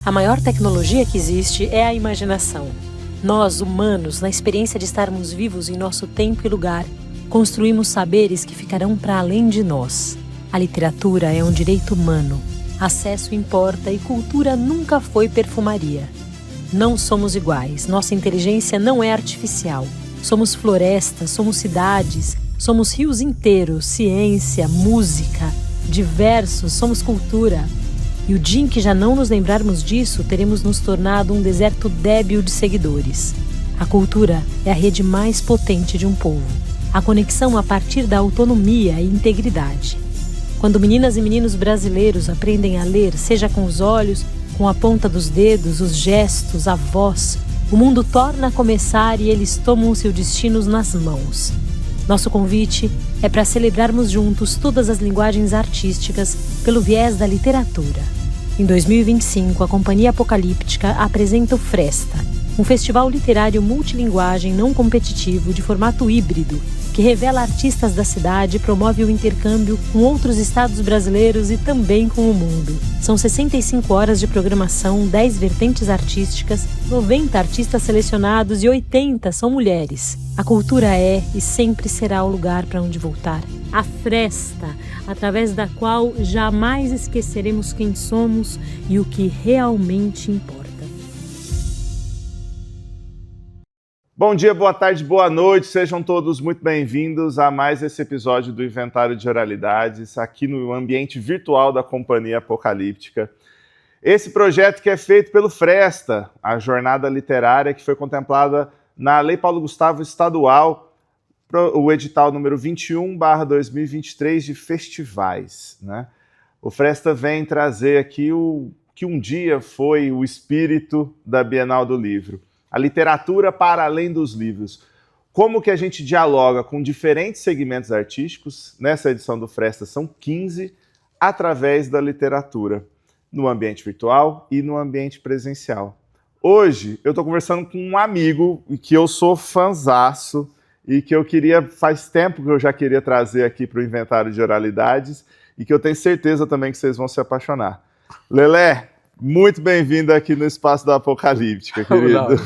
A maior tecnologia que existe é a imaginação. Nós, humanos, na experiência de estarmos vivos em nosso tempo e lugar, construímos saberes que ficarão para além de nós. A literatura é um direito humano. Acesso importa e cultura nunca foi perfumaria. Não somos iguais. Nossa inteligência não é artificial. Somos florestas, somos cidades, somos rios inteiros, ciência, música, diversos, somos cultura. E o dia em que já não nos lembrarmos disso, teremos nos tornado um deserto débil de seguidores. A cultura é a rede mais potente de um povo. A conexão a partir da autonomia e integridade. Quando meninas e meninos brasileiros aprendem a ler, seja com os olhos, com a ponta dos dedos, os gestos, a voz, o mundo torna a começar e eles tomam seus destinos nas mãos. Nosso convite é para celebrarmos juntos todas as linguagens artísticas pelo viés da literatura. Em 2025, a Companhia Apocalíptica apresenta o Fresta, um festival literário multilinguagem não competitivo de formato híbrido, que revela artistas da cidade e promove o intercâmbio com outros estados brasileiros e também com o mundo. São 65 horas de programação, 10 vertentes artísticas, 90 artistas selecionados e 80 são mulheres. A cultura é e sempre será o lugar para onde voltar. A Fresta, através da qual jamais esqueceremos quem somos e o que realmente importa. Bom dia, boa tarde, boa noite, sejam todos muito bem-vindos a mais esse episódio do Inventário de Oralidades, aqui no ambiente virtual da Companhia Apocalíptica. Esse projeto que é feito pelo Fresta, a jornada literária que foi contemplada na Lei Paulo Gustavo Estadual, o edital número 21/2023 de festivais, né? O Fresta vem trazer aqui o que um dia foi o espírito da Bienal do Livro. A literatura para além dos livros. Como que a gente dialoga com diferentes segmentos artísticos, nessa edição do Fresta são 15, através da literatura, no ambiente virtual e no ambiente presencial. Hoje eu estou conversando com um amigo que eu sou fãzaço e que eu queria, faz tempo que eu já queria trazer aqui para o Inventário de Oralidades e que eu tenho certeza também que vocês vão se apaixonar. Lelé, muito bem-vindo aqui no Espaço da Apocalíptica, querido.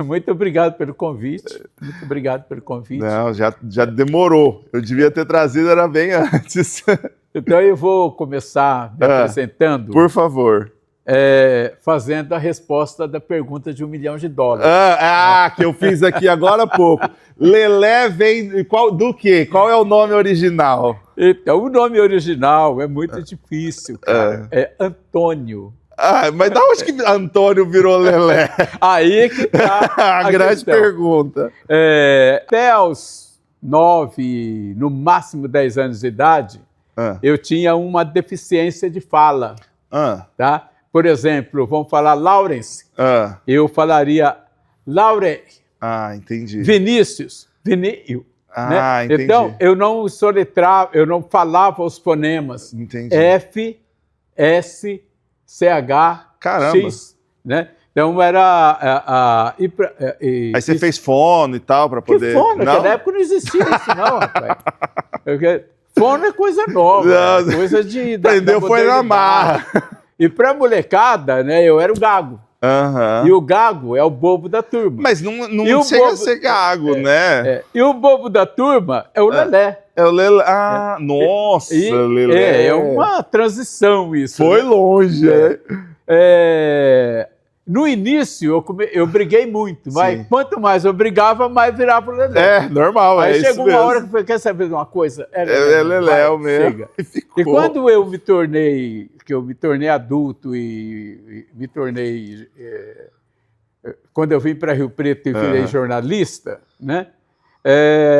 Muito obrigado pelo convite. Muito obrigado pelo convite. Não, já demorou. Eu devia ter trazido, era bem antes. Então eu vou começar me apresentando. Por favor. Fazendo a resposta da pergunta de $1 milhão. Que eu fiz aqui agora há pouco. Lelé vem do quê? Qual é o nome original? Então, o nome original é muito difícil, cara. É Antônio. Mas da onde que Antônio virou Lelé? Aí que tá a grande pergunta. Até aos 9, no máximo 10 anos de idade, eu tinha uma deficiência de fala. Tá? Por exemplo, vamos falar Lawrence. Eu falaria Laure. Entendi. Vinícius. Vinícius. Né? Entendi. Então, eu não soletrava, eu não falava os fonemas. Entendi. F, S, CH, Caramba. X. Né? Então, era... Aí você fez fono e tal, para poder... Que fono? Naquela época não existia isso, não, rapaz. Fono é coisa nova, coisa de... Aprendeu foi na marra. E para molecada, né, eu era o gago. E o gago é o bobo da turma. Mas não chega a ser gago, né? E o bobo da turma é o Lelé. É o Lelé. Nossa, Lelé. É uma transição isso. Foi longe, No início, eu briguei muito, mas quanto mais eu brigava, mais virava o Lelé. Normal, Aí chegou uma mesmo. hora que eu falei, quer saber de uma coisa? Lelé mesmo. E quando eu me tornei adulto e me tornei... quando eu vim para Rio Preto e virei jornalista, né?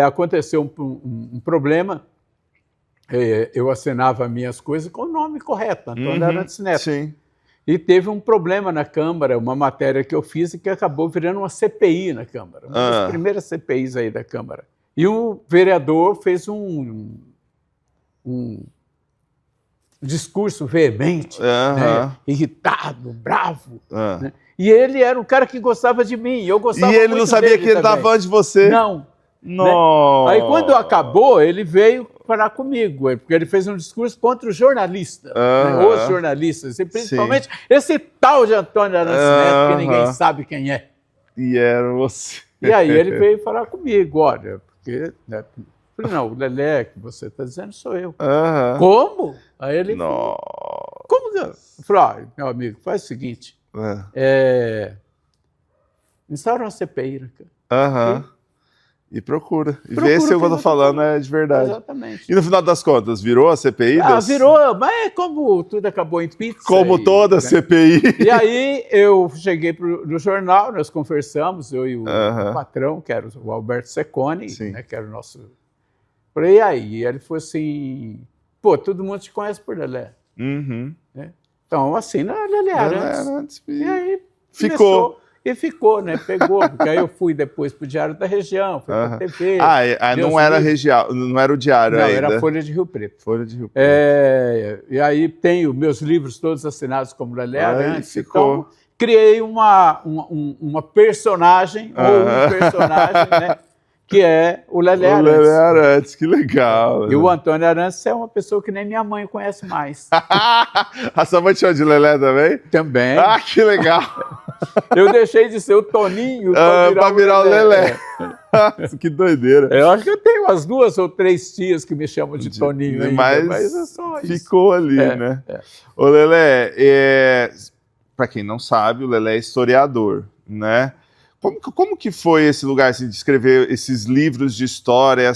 Aconteceu um problema. Eu assinava minhas coisas com o nome correto, Antônio Arantes Neto. Sim. E teve um problema na Câmara, uma matéria que eu fiz e que acabou virando uma CPI na Câmara. Uma das primeiras CPIs aí da Câmara. E o vereador fez um discurso veemente, né? Irritado, bravo. Né? E ele era um cara que gostava de mim, eu gostava muito dele. E ele não sabia que ele estava antes de você? Não. Não. Né? Aí quando acabou, ele veio falar comigo, porque ele fez um discurso contra os jornalistas, né, os jornalistas, e principalmente esse tal de Antônio Arantes Neto, que ninguém sabe quem é. E era você. E aí ele veio falar comigo, olha, porque... Né, falei, não, o Lelé que você está dizendo sou eu. Como? Aí ele falou, como que eu? Eu falei, meu amigo, faz o seguinte, instaura uma CPI, cara. E procura. E vê se o que eu tô falando é de verdade. Exatamente. E no final das contas, virou a CPI? Virou, mas como tudo acabou em pizza. Como toda CPI. E aí eu cheguei no jornal, nós conversamos, eu e o patrão, que era o Alberto Secconi, né, que era o nosso... Falei, e aí? E ele falou assim, pô, todo mundo te conhece por Lelé. Né? Então, assim, Lelé Arantes. E aí ficou. E ficou, né? Pegou, porque aí eu fui depois para o Diário da Região, fui para a TV. Não era região, não era o Diário ainda. Não, era Folha de Rio Preto. Folha de Rio Preto. E aí tenho meus livros todos assinados como Lelé Arantes. Ficou. Então, criei uma personagem, ou um personagem, né? Que é o Lelé Arantes. O Lelé Arantes, que legal. E o Antônio Arantes é uma pessoa que nem minha mãe conhece mais. A sua mãe te chama de Lelé também? Também. Que legal. Eu deixei de ser o Toninho para virar o Lelé. Que doideira. Eu acho que eu tenho umas 2 ou 3 tias que me chamam de Toninho ainda, mas é só isso. Ficou ali, né? Ô Lelé, para quem não sabe, o Lelé é historiador, né? Como que foi esse lugar assim, de escrever esses livros de história,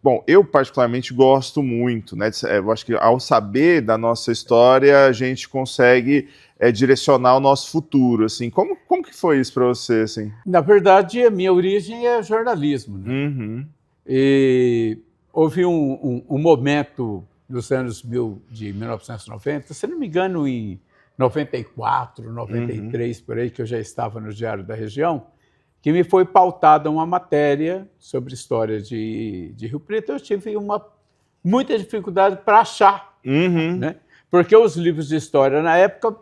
Bom, eu particularmente gosto muito, né? Eu acho que ao saber da nossa história, a gente consegue direcionar o nosso futuro, assim. Como que foi isso para você, assim? Na verdade, a minha origem é jornalismo, né? E houve um momento nos anos de 1990, se não me engano, em 94, 93, por aí, que eu já estava no Diário da Região, que me foi pautada uma matéria sobre história de Rio Preto. Eu tive muita dificuldade para achar, né? Porque os livros de história, na época,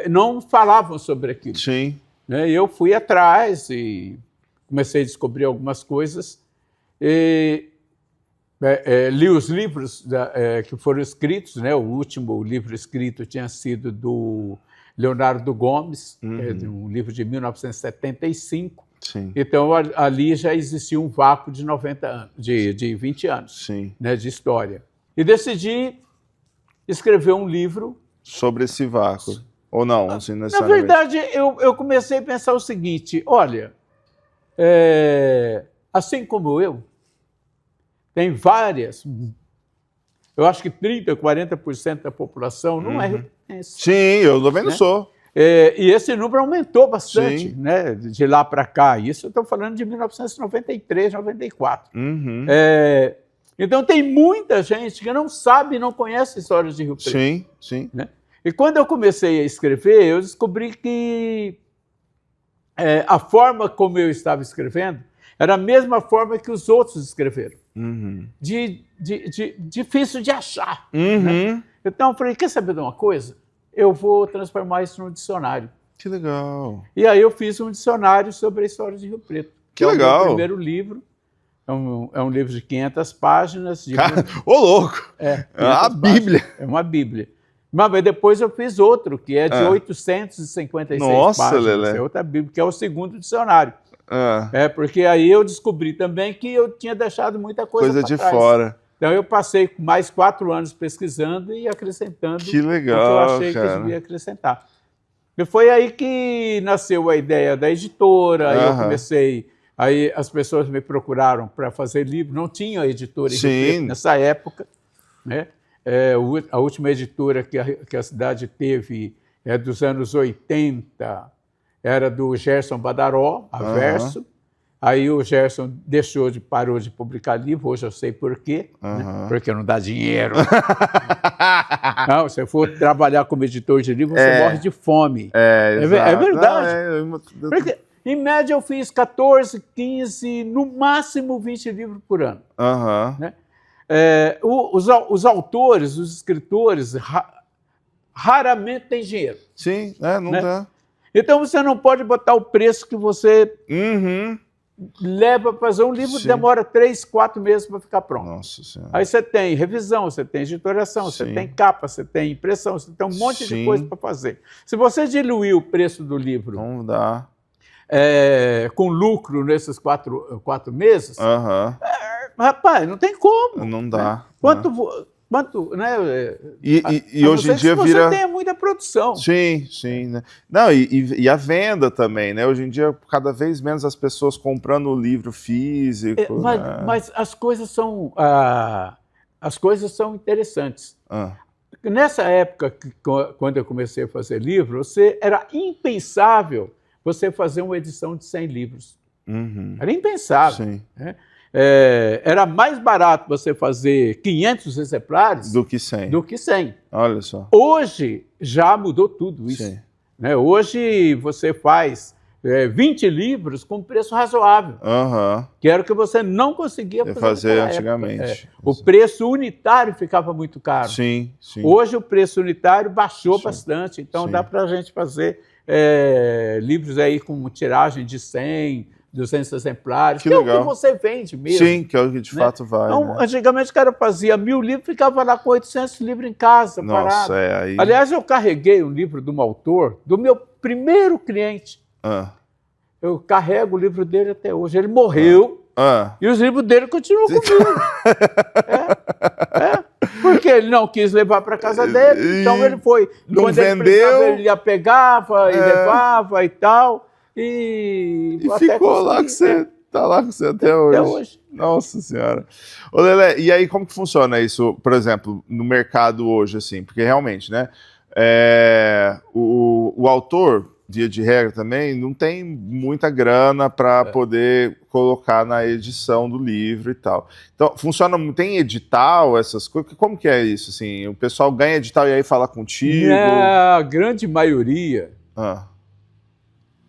não falavam sobre aquilo. Sim. Né? E eu fui atrás e comecei a descobrir algumas coisas. Li os livros que foram escritos, né? O último livro escrito tinha sido do Leonardo Gomes, um livro de 1975. Sim. Então, ali já existia um vácuo de 90 anos, de 20 anos, né, de história. E decidi escrever um livro sobre esse vácuo. Ou não? Assim, na verdade, eu comecei a pensar o seguinte, olha, assim como eu, tem várias, eu acho que 30%, 40% da população não é riopretense. Sim, eu também não sou. E esse número aumentou bastante, né, de lá para cá. Isso eu estou falando de 1993, 94. Então tem muita gente que não sabe, não conhece a história de Rio Preto. Sim, sim. Né? E quando eu comecei a escrever, eu descobri que a forma como eu estava escrevendo era a mesma forma que os outros escreveram. Difícil de achar. Né? Então eu falei, quer saber de uma coisa? Eu vou transformar isso num dicionário. Que legal. E aí eu fiz um dicionário sobre a história de Rio Preto. Que legal. É o meu primeiro livro. É um livro de 500 páginas. Ô, louco! É a Bíblia. Páginas. É uma Bíblia. Mas depois eu fiz outro, que é de 856 páginas. Lelé. É outra Bíblia, que é o segundo dicionário. Porque aí eu descobri também que eu tinha deixado muita coisa de trás. fora. Então eu passei mais 4 anos pesquisando e acrescentando que legal, o que eu achei que devia acrescentar. E foi aí que nasceu a ideia da editora, aí eu comecei, aí as pessoas me procuraram para fazer livro, não tinha editora em Rio Preto nessa época, né? A última editora que a cidade teve é dos anos 80, era do Gerson Badaró, a Verso. Aí o Gerson parou de publicar livro, hoje eu sei por quê, né? Porque não dá dinheiro. Não, se eu for trabalhar como editor de livro, você morre de fome. É verdade. Porque, em média, eu fiz 14, 15, no máximo 20 livros por ano. Né? Os autores, os escritores, raramente têm dinheiro. Sim, não dá. Então você não pode botar o preço que você leva para fazer um livro, Sim. demora 3, 4 meses para ficar pronto. Nossa Senhora. Aí você tem revisão, você tem editoração, você Sim. tem capa, você tem impressão, você tem um monte de Sim. coisa para fazer. Se você diluir o preço do livro Não dá. com lucro nesses 4 meses, Aham. rapaz, não tem como. Não dá. Quanto, né? E A não hoje em ser dia que vira. você tenha muita produção. Sim, sim. Né? Não, e a venda também, né? Hoje em dia, cada vez menos as pessoas comprando o livro físico. Né? Mas as coisas são interessantes. Ah, Nessa época, quando eu comecei a fazer livro, era impensável você fazer uma edição de 100 livros. uhum. Era impensável. Sim. Né? Era mais barato você fazer 500 exemplares Do que 100. do que 100. Olha só. Hoje já mudou tudo isso. Sim. Né? Hoje você faz 20 livros com preço razoável, Aham. que era o que você não conseguia Fazer naquela antigamente. época. O preço unitário ficava muito caro. Sim, sim. Hoje o preço unitário baixou Sim. bastante, então Sim. dá para a gente fazer livros aí com tiragem de 100, 200 exemplares, Que que é o legal. que você vende mesmo. Sim, que é o que de né? fato vai. Então, né? antigamente o cara fazia 1000 livros, ficava lá com 800 livros em casa, parado. Nossa, aí. Aliás, eu carreguei um livro de um autor, do meu primeiro cliente. Ah, Eu carrego o livro dele até hoje. Ele morreu e os livros dele continuam comigo. Porque ele não quis levar para casa dele, então ele foi. Não Quando ele vendeu. precisava, ele ia pegava e levava e tal. E até ficou lá com você. Tá lá com você até hoje. Até hoje. Nossa Senhora. Ô, Lelé, e aí como que funciona isso, por exemplo, no mercado hoje, assim? Porque realmente, né, o autor, via de regra também, não tem muita grana para poder colocar na edição do livro e tal. Então, funciona, tem edital, essas coisas? Como que é isso, assim? O pessoal ganha edital e aí fala contigo? A grande maioria Ah,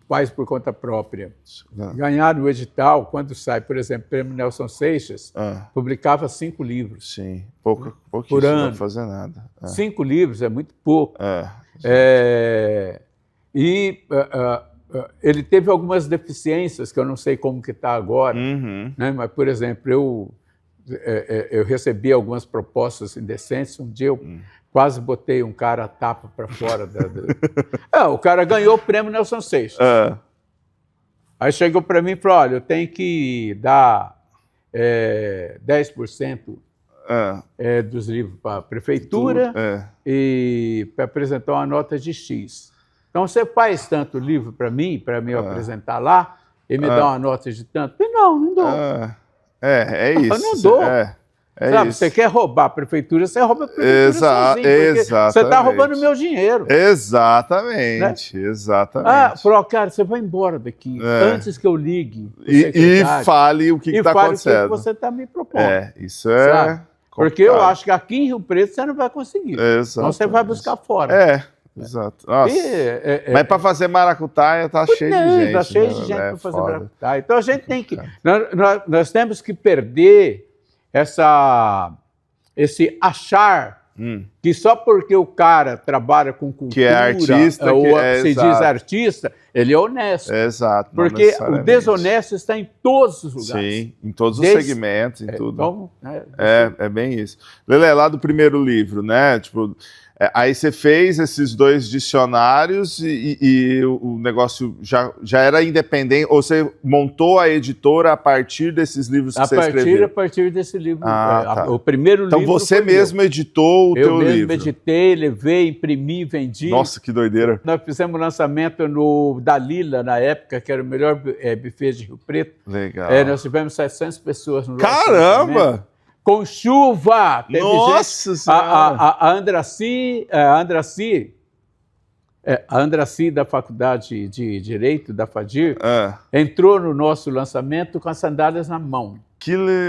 faz por conta própria. ah, Ganhar no edital, quando sai, por exemplo, o Prêmio Nelson Seixas, publicava 5 livros. sim, pouquíssimo, Por ano. não fazer nada. 5 livros é muito pouco. Ele teve algumas deficiências que eu não sei como que está agora, Uhum. né? Mas, por exemplo, eu recebi algumas propostas indecentes. Um dia eu quase botei um cara a tapa para fora. O cara ganhou o prêmio Nelson Seixas. Aí chegou para mim e falou, olha, eu tenho que dar 10% dos livros para a prefeitura e para apresentar uma nota de X. Então, você faz tanto livro para mim eu apresentar lá, e me dá uma nota de tanto? Eu, não dou. É isso. Eu não dou. Sabe, isso. você quer roubar a prefeitura, você rouba a prefeitura sozinho, porque você está roubando meu dinheiro. Exatamente, exatamente. Falou, cara, você vai embora daqui, antes que eu ligue. E fale o que está acontecendo. E fale o que você está me propondo. Isso é sabe? Porque eu acho que aqui em Rio Preto você não vai conseguir. Então você vai buscar fora. Exato. Nossa. Mas para fazer maracutaia tá cheio de gente. Está cheio de gente para fazer maracutaia. Então a gente tem que... Nós temos que perder esse achar que só porque o cara trabalha com cultura, que é artista, ou se diz artista, ele é honesto. Exato. Porque o desonesto está em todos os lugares. Sim, em todos os segmentos, em tudo. Então, é bem isso. Lelé, lá do primeiro livro, né? Tipo, aí você fez esses 2 dicionários e o negócio já era independente, ou você montou a editora a partir desses livros que você escreveu? A partir desse livro. Tá. O primeiro livro. Então você mesmo editou o teu livro? Eu mesmo editei, levei, imprimi, vendi. Nossa, que doideira. Nós fizemos lançamento no Dalila, na época, que era o melhor buffet de Rio Preto. Legal. Nós tivemos 700 pessoas no Caramba! Com chuva! Teve Nossa gente, Senhora! A Andraci da Faculdade de Direito, da FADIR, entrou no nosso lançamento com as sandálias na mão.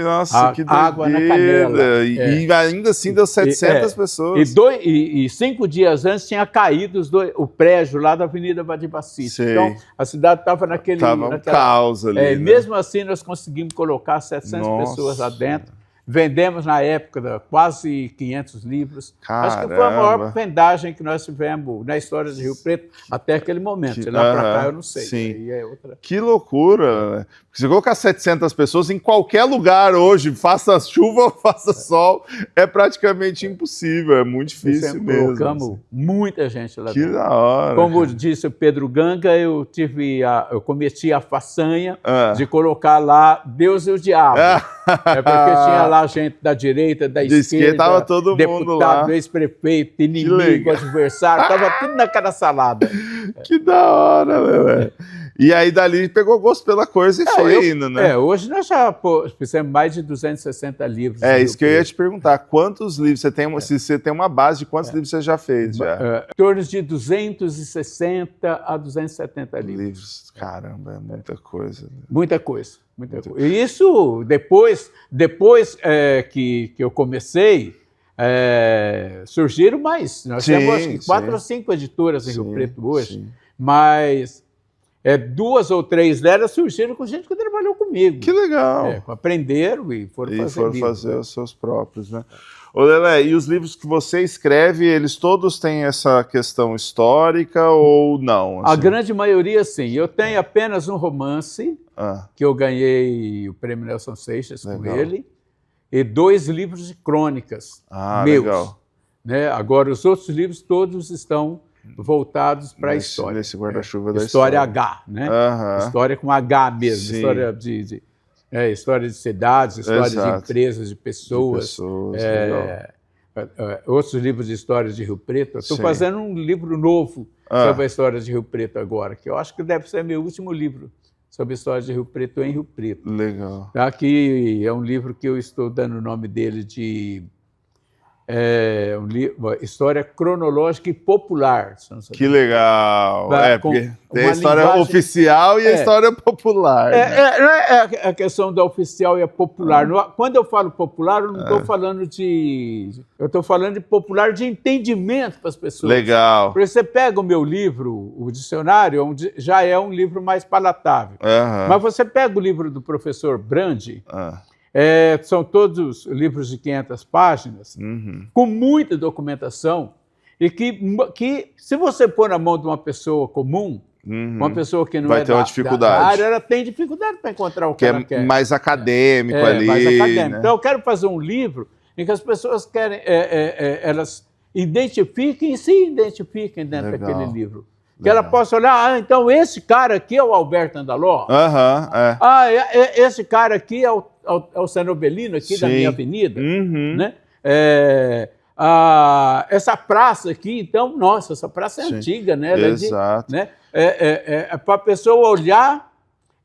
Nossa, que doideira! Água na canela. E ainda assim deu 700 pessoas. E 5 dias antes tinha caído o prédio lá da Avenida Badibacite. Então, a cidade estava naquela caos ali. Mesmo assim, nós conseguimos colocar 700 pessoas lá dentro. Vendemos, na época, quase 500 livros. Caramba. Acho que foi a maior vendagem que nós tivemos na história de Rio Preto até aquele momento. De lá para cá, eu não sei. Sim. Aí é outra... Que loucura, né? Porque se colocar 700 pessoas em qualquer lugar hoje, faça chuva ou faça sol, é praticamente impossível, é muito difícil mesmo. Colocamos muita gente lá Que dentro. da hora. Como disse o Pedro Ganga, eu cometi a façanha de colocar lá Deus e o Diabo. É porque tinha lá gente da direita, da esquerda, tava todo mundo lá. Deputado, ex-prefeito, inimigo, adversário, estava tudo naquela salada. Que da hora, meu. E aí dali pegou gosto pela coisa e foi indo, né? Hoje nós já fizemos mais de 260 livros. É isso que eu ia te perguntar. Quantos livros você tem? Se você tem uma base de quantos livros você já fez? Em torno de 260 a 270 livros. Caramba, é muita coisa. Né? Muita coisa. E isso, depois que eu comecei, surgiram mais. Nós temos acho que 4 ou 5 editoras em Rio Preto hoje, mas 2 ou 3 delas surgiram com gente que trabalhou comigo. Que legal! Aprenderam e foram fazer os seus próprios, né? Ô Lelé, e os livros que você escreve, eles todos têm essa questão histórica ou não? Assim? A grande maioria, sim. Eu tenho apenas um romance, que eu ganhei o Prêmio Nelson Seixas com ele, e 2 livros de crônicas meus. Legal. Né? Agora, os outros livros todos estão voltados para a história. Nesse guarda-chuva da história. H, né? História com H mesmo, sim. História de cidades, história de empresas, de pessoas. Outros livros de histórias de Rio Preto. Estou fazendo um livro novo sobre a história de Rio Preto agora, que eu acho que deve ser meu último livro sobre a história de Rio Preto em Rio Preto. Legal. Aqui é um livro que eu estou dando o nome dele de História Cronológica e Popular. Que legal! Porque tem a história oficial e a história popular. Não é a questão da oficial e a popular. Quando eu falo popular, eu não estou falando de... Eu estou falando de popular de entendimento para as pessoas. Legal. Porque você pega o meu livro, o dicionário, já é um livro mais palatável. Mas você pega o livro do professor Brandi... são todos livros de 500 páginas, com muita documentação, e que se você pôr na mão de uma pessoa comum, uma pessoa que não vai ter uma dificuldade. Da área, ela tem dificuldade para encontrar o que ela quer. Mais acadêmico ali. Mais acadêmico. Né? Então, eu quero fazer um livro em que as pessoas querem, elas identifiquem e se identifiquem dentro daquele livro. Que ela possa olhar, então esse cara aqui é o Alberto Andaló. Esse cara aqui é o Sanobelino aqui da minha avenida. Né? Essa praça aqui, então, nossa, essa praça é antiga, né? Exato. Para a pessoa olhar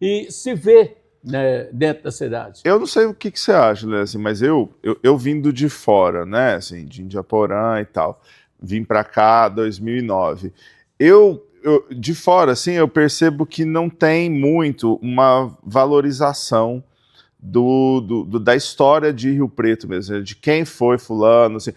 e se ver, né, dentro da cidade. Eu não sei o que você acha, né, assim, mas eu vindo de fora, né, assim, de Indiaporã e tal, vim para cá em 2009. Eu, de fora, assim, eu percebo que não tem muito uma valorização da história de Rio Preto mesmo, de quem foi fulano, assim,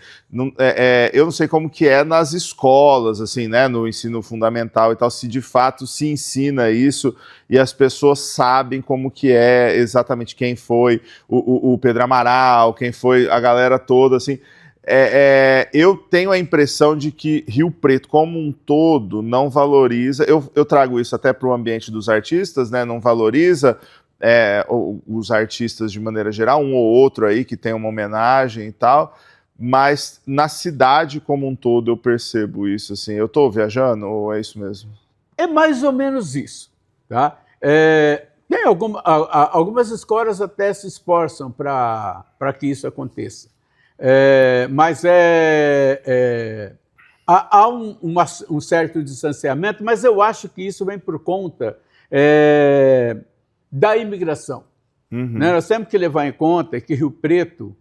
eu não sei como que é nas escolas, assim, né, no ensino fundamental e tal, se de fato se ensina isso e as pessoas sabem como que é exatamente quem foi o Pedro Amaral, quem foi a galera toda, assim. Eu tenho a impressão de que Rio Preto, como um todo, não valoriza, eu trago isso até para o ambiente dos artistas, né, não valoriza os artistas de maneira geral, um ou outro aí que tem uma homenagem e tal, mas na cidade como um todo eu percebo isso, assim. Eu estou viajando ou é isso mesmo? É mais ou menos isso, tá? Tem algumas escolas até se esforçam para que isso aconteça. Mas há um certo distanciamento, mas eu acho que isso vem por conta da imigração. Né? Nós temos que levar em conta que Rio Preto...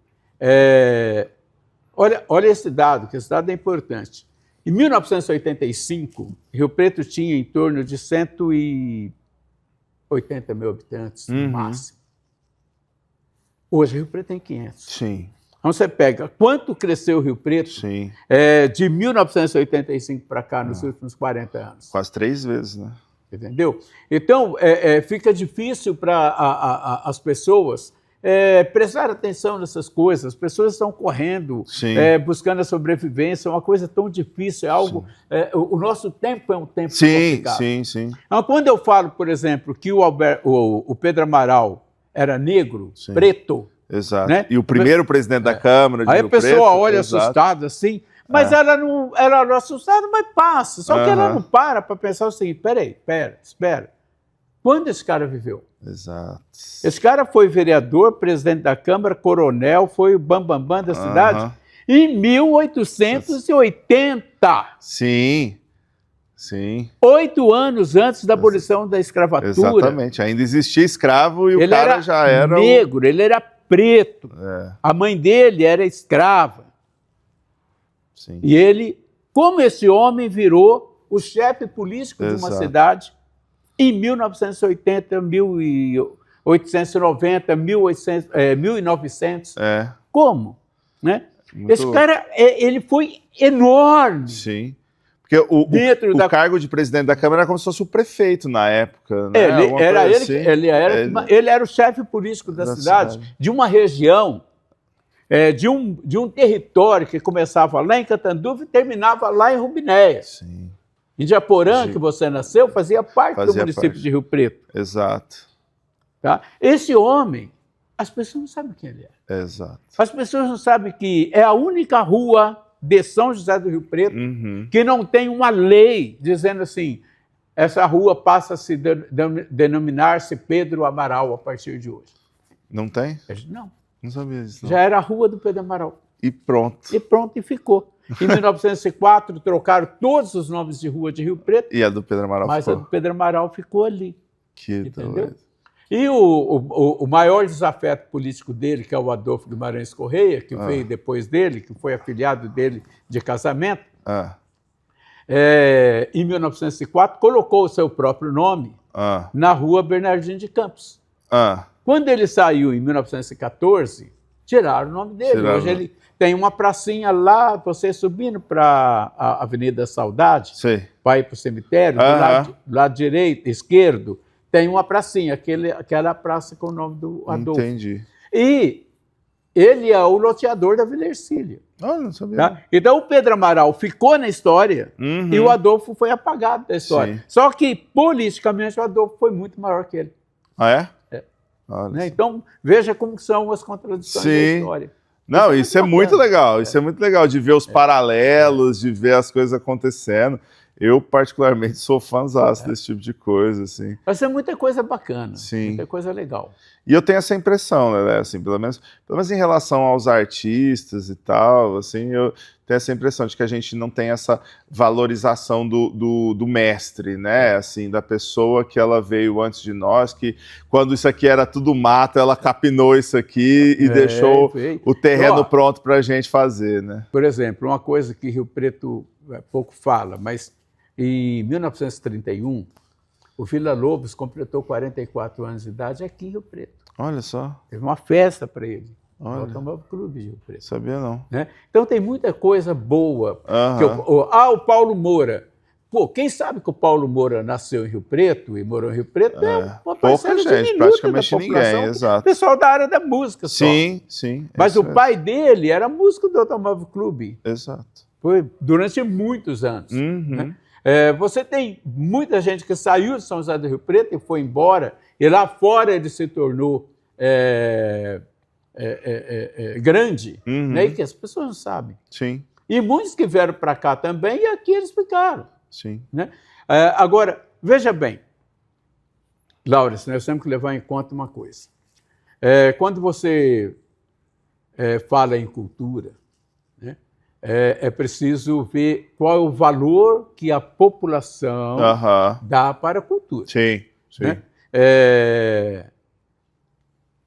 olha esse dado, que esse dado é importante. Em 1985, Rio Preto tinha em torno de 180 mil habitantes, no máximo. Hoje, Rio Preto tem 500. Sim. Então, você pega quanto cresceu o Rio Preto de 1985 para cá, nos últimos 40 anos. Quase 3 vezes, né? Entendeu? Então, fica difícil para as pessoas prestar atenção nessas coisas. As pessoas estão correndo, buscando a sobrevivência, é uma coisa tão difícil, é algo... o nosso tempo é um tempo complicado. Sim. Então, quando eu falo, por exemplo, que o Pedro Amaral era negro, preto... Exato. Né? E o primeiro presidente da Câmara de Aí Rio a pessoa Preto, olha assustada assim, mas ela não assustada, mas passa. Só que ela não para pensar o seguinte, espera. Quando esse cara viveu? Exato. Esse cara foi vereador, presidente da Câmara, coronel, foi o bambambam da cidade em 1880. Sim. 8 anos antes da abolição da escravatura. Exatamente. Ainda existia escravo e ele o cara já era negro, ele era preto. A mãe dele era escrava. Sim. E ele, como esse homem virou o chefe político de uma cidade em 1980, 1890, 1900. Como? Né? Esse cara, ele foi enorme. Sim. Porque o cargo de presidente da Câmara era como se fosse o prefeito na época. Né? Ele era o chefe político da cidade, de uma região, de um território que começava lá em Catanduva e terminava lá em Rubinéia. Sim. Indiaporã, que você nasceu, fazia parte do município de Rio Preto. Exato. Tá? Esse homem, as pessoas não sabem quem ele é. Exato. As pessoas não sabem que é a única rua de São José do Rio Preto que não tem uma lei dizendo assim, essa rua passa a se denominar-se Pedro Amaral a partir de hoje. Não tem? Não. Não sabia disso. Não. Já era a rua do Pedro Amaral. E pronto. E ficou. Em 1904, trocaram todos os nomes de rua de Rio Preto. E a do Pedro Amaral ficou. Mas a do Pedro Amaral ficou ali. Que doido. E o maior desafeto político dele, que é o Adolfo Guimarães Correia, que veio depois dele, que foi afilhado dele de casamento, em 1904, colocou o seu próprio nome na rua Bernardino de Campos. Quando ele saiu em 1914, tiraram o nome dele. Hoje ele tem uma pracinha lá, você subindo para a Avenida Saudade, vai para o cemitério, do lado direito, esquerdo, tem uma pracinha, aquela praça com o nome do Adolfo. Entendi. E ele é o loteador da Vila Ercília. Não sabia. Tá? Então o Pedro Amaral ficou na história e o Adolfo foi apagado da história. Só que, politicamente, o Adolfo foi muito maior que ele. Né? Então, veja como são as contradições da história. Não, isso é muito legal. Isso é muito legal de ver os paralelos, de ver as coisas acontecendo. Eu, particularmente, sou fãzaço desse tipo de coisa, assim. Mas é muita coisa bacana, Sim. Muita coisa legal. E eu tenho essa impressão, né, assim, pelo menos em relação aos artistas e tal, assim, eu tenho essa impressão de que a gente não tem essa valorização do mestre, né, assim, da pessoa que ela veio antes de nós, que quando isso aqui era tudo mato, ela capinou isso aqui e deixou o terreno pronto para a gente fazer, né. Por exemplo, uma coisa que Rio Preto pouco fala, mas em 1931, o Vila Lobos completou 44 anos de idade aqui em Rio Preto. Olha só. Teve uma festa para ele. Olha. No Automóvel Clube de Rio Preto. Sabia não. Né? Então tem muita coisa boa. O Paulo Moura. Pô, quem sabe que o Paulo Moura nasceu em Rio Preto e morou em Rio Preto é uma parcela gente, praticamente ninguém, exato. Pessoal da área da música só. Sim. Mas o pai dele era músico do Automóvel Clube. Exato. Foi durante muitos anos. Né? Você tem muita gente que saiu de São José do Rio Preto e foi embora, e lá fora ele se tornou grande, né? E que as pessoas não sabem. Sim. E muitos que vieram para cá também, e aqui eles ficaram. Sim. Né? Agora, veja bem, Laura, nós temos que levar em conta uma coisa. Quando você fala em cultura, né? É preciso ver qual é o valor que a população dá para a cultura. Sim. Né?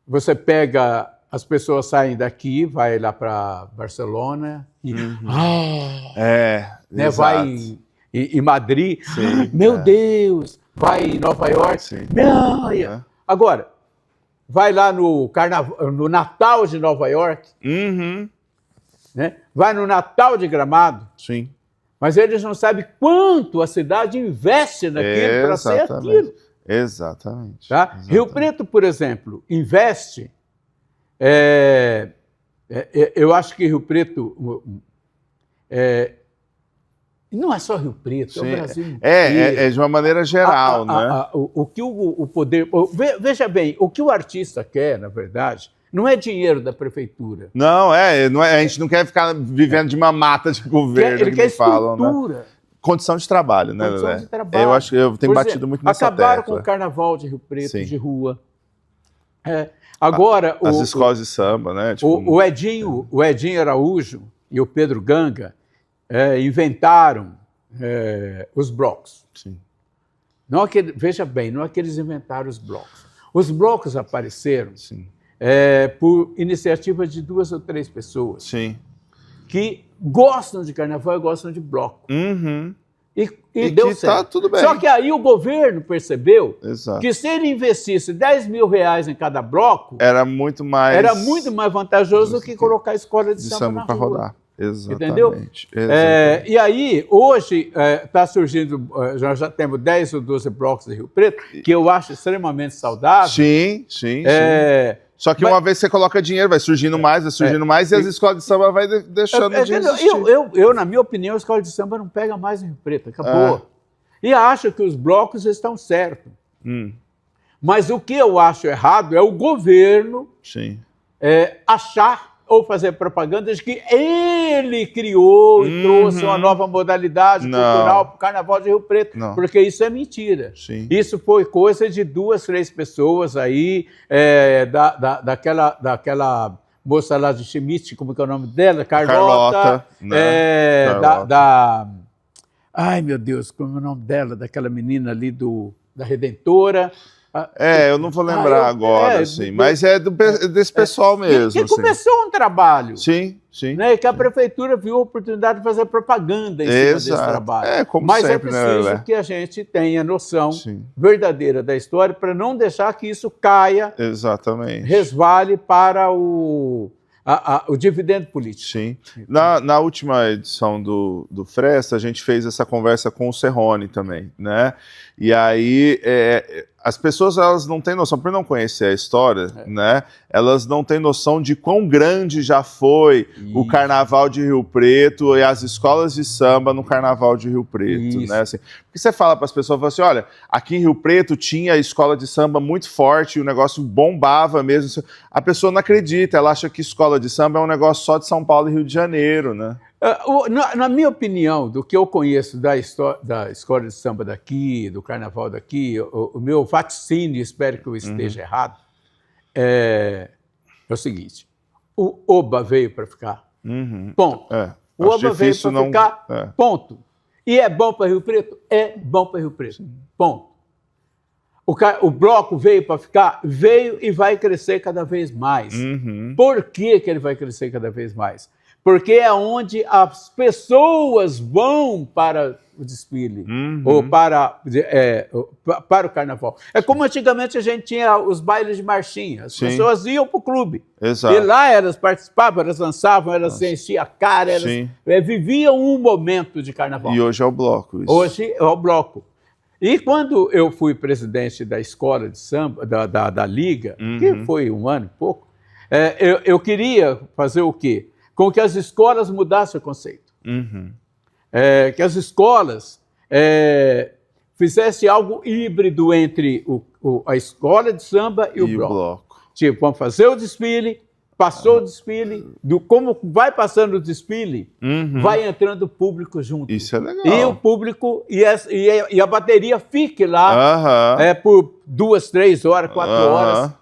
Você pega, as pessoas saem daqui, vai lá para Barcelona e né, vai em Madrid, meu Deus, vai em Nova York, agora vai lá no Natal de Nova York, né? Vai no Natal de Gramado, mas eles não sabem quanto a cidade investe naquilo para ser aquilo. Exatamente. Tá? Rio Preto, por exemplo, investe Eu acho que Rio Preto... não é só Rio Preto, Sim. é o Brasil inteiro. É de uma maneira geral, né? O que o poder... Veja bem, o que o artista quer, na verdade, não é dinheiro da prefeitura. Não, a gente não quer ficar vivendo de uma mata de governo, Ele quer falam, estrutura. né? Condição de trabalho, né, Condição Lelé? de trabalho. Eu acho que eu tenho Por batido exemplo, muito nessa acabaram tecla. com o carnaval de Rio Preto, Sim. de rua. Agora, As escolas de samba, né? Tipo, o Edinho Araújo e o Pedro Ganga inventaram os blocos. Sim. Veja bem, não é que eles inventaram os blocos. Os blocos apareceram Sim. por iniciativa de 2 ou 3 pessoas Sim. que gostam de carnaval e gostam de bloco. Uhum. E deu que certo. tá tudo bem. Só que aí o governo percebeu Exato. que se ele investisse R$10.000 em cada bloco, Era muito mais vantajoso do que colocar a escola de samba na para rua. rodar. Exatamente. Entendeu? Exatamente. E aí, hoje, está surgindo, nós já temos 10 ou 12 blocos de Rio Preto, que eu acho extremamente saudável. Sim. Só que uma vez você coloca dinheiro, vai surgindo mais, e as escolas de samba vai deixando de existir. Eu, na minha opinião, a escola de samba não pega mais em Rio Preto, acabou. E acho que os blocos estão certos. Mas o que eu acho errado é o governo achar ou fazer propaganda de que ele criou e trouxe uma nova modalidade cultural para o Carnaval de Rio Preto, porque isso é mentira. Sim. Isso foi coisa de 2, 3 pessoas aí, daquela moça lá de Schmidt, como que é o nome dela? Carlota. Ai, meu Deus, como é o nome dela? Daquela menina ali da Redentora. Eu não vou lembrar agora, assim, mas é desse pessoal mesmo. Que começou um trabalho. Sim. Né, que a prefeitura viu a oportunidade de fazer propaganda em cima desse trabalho. Mas sempre, é preciso que a gente tenha noção verdadeira da história para não deixar que isso caia, resvale para o dividendo político. Sim. Na última edição do Fresta, a gente fez essa conversa com o Serrone também, né? E aí, as pessoas, elas não têm noção, por não conhecer a história, né? Elas não têm noção de quão grande já foi o Carnaval de Rio Preto e as escolas de samba no Carnaval de Rio Preto, né? Assim, porque você fala para as pessoas, fala assim, olha, aqui em Rio Preto tinha a escola de samba muito forte, o negócio bombava mesmo. A pessoa não acredita, ela acha que escola de samba é um negócio só de São Paulo e Rio de Janeiro, né? Na minha opinião, do que eu conheço da escola de samba daqui, do carnaval daqui, o meu vaticínio, espero que eu esteja errado, é o seguinte: o Oba veio para ficar. Ponto. O Oba veio para ficar. Ponto. E é bom para Rio Preto? É bom para Rio Preto. Ponto. O bloco veio para ficar? Veio e vai crescer cada vez mais. Por que ele vai crescer cada vez mais? Porque é onde as pessoas vão para o desfile, ou para o carnaval. É como antigamente a gente tinha os bailes de marchinha. As pessoas iam para o clube. Exato. E lá elas participavam, elas dançavam, elas se enchiam a cara, elas viviam um momento de carnaval. E hoje é o bloco. Isso. Hoje é o bloco. E quando eu fui presidente da escola de samba, da Liga, que foi 1 ano e pouco, eu queria fazer o quê? Com que as escolas mudassem o conceito. Que as escolas fizessem algo híbrido entre a escola de samba e o bloco. Tipo, vamos fazer o desfile, passou o desfile, como vai passando o desfile, vai entrando o público junto. Isso é legal. E o público, e a bateria fique lá por 2, 3 horas, 4 horas,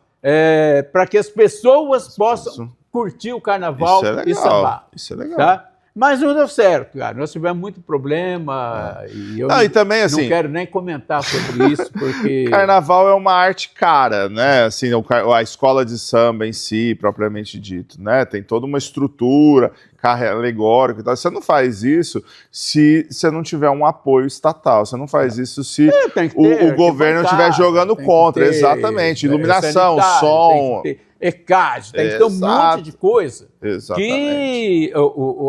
para que as pessoas possam curtir o carnaval e sambar. Isso é legal. Tá? Mas não deu certo, cara. Nós tivemos muito problema e eu e também, assim, não quero nem comentar sobre isso, porque... Carnaval é uma arte cara, né? Assim, a escola de samba em si, propriamente dito, né? Tem toda uma estrutura, carro alegórico e tal. Você não faz isso se você não tiver um apoio estatal. Você não faz isso se o governo estiver jogando contra. Exatamente. Iluminação, som... ECAD, tem que ter um monte de coisa que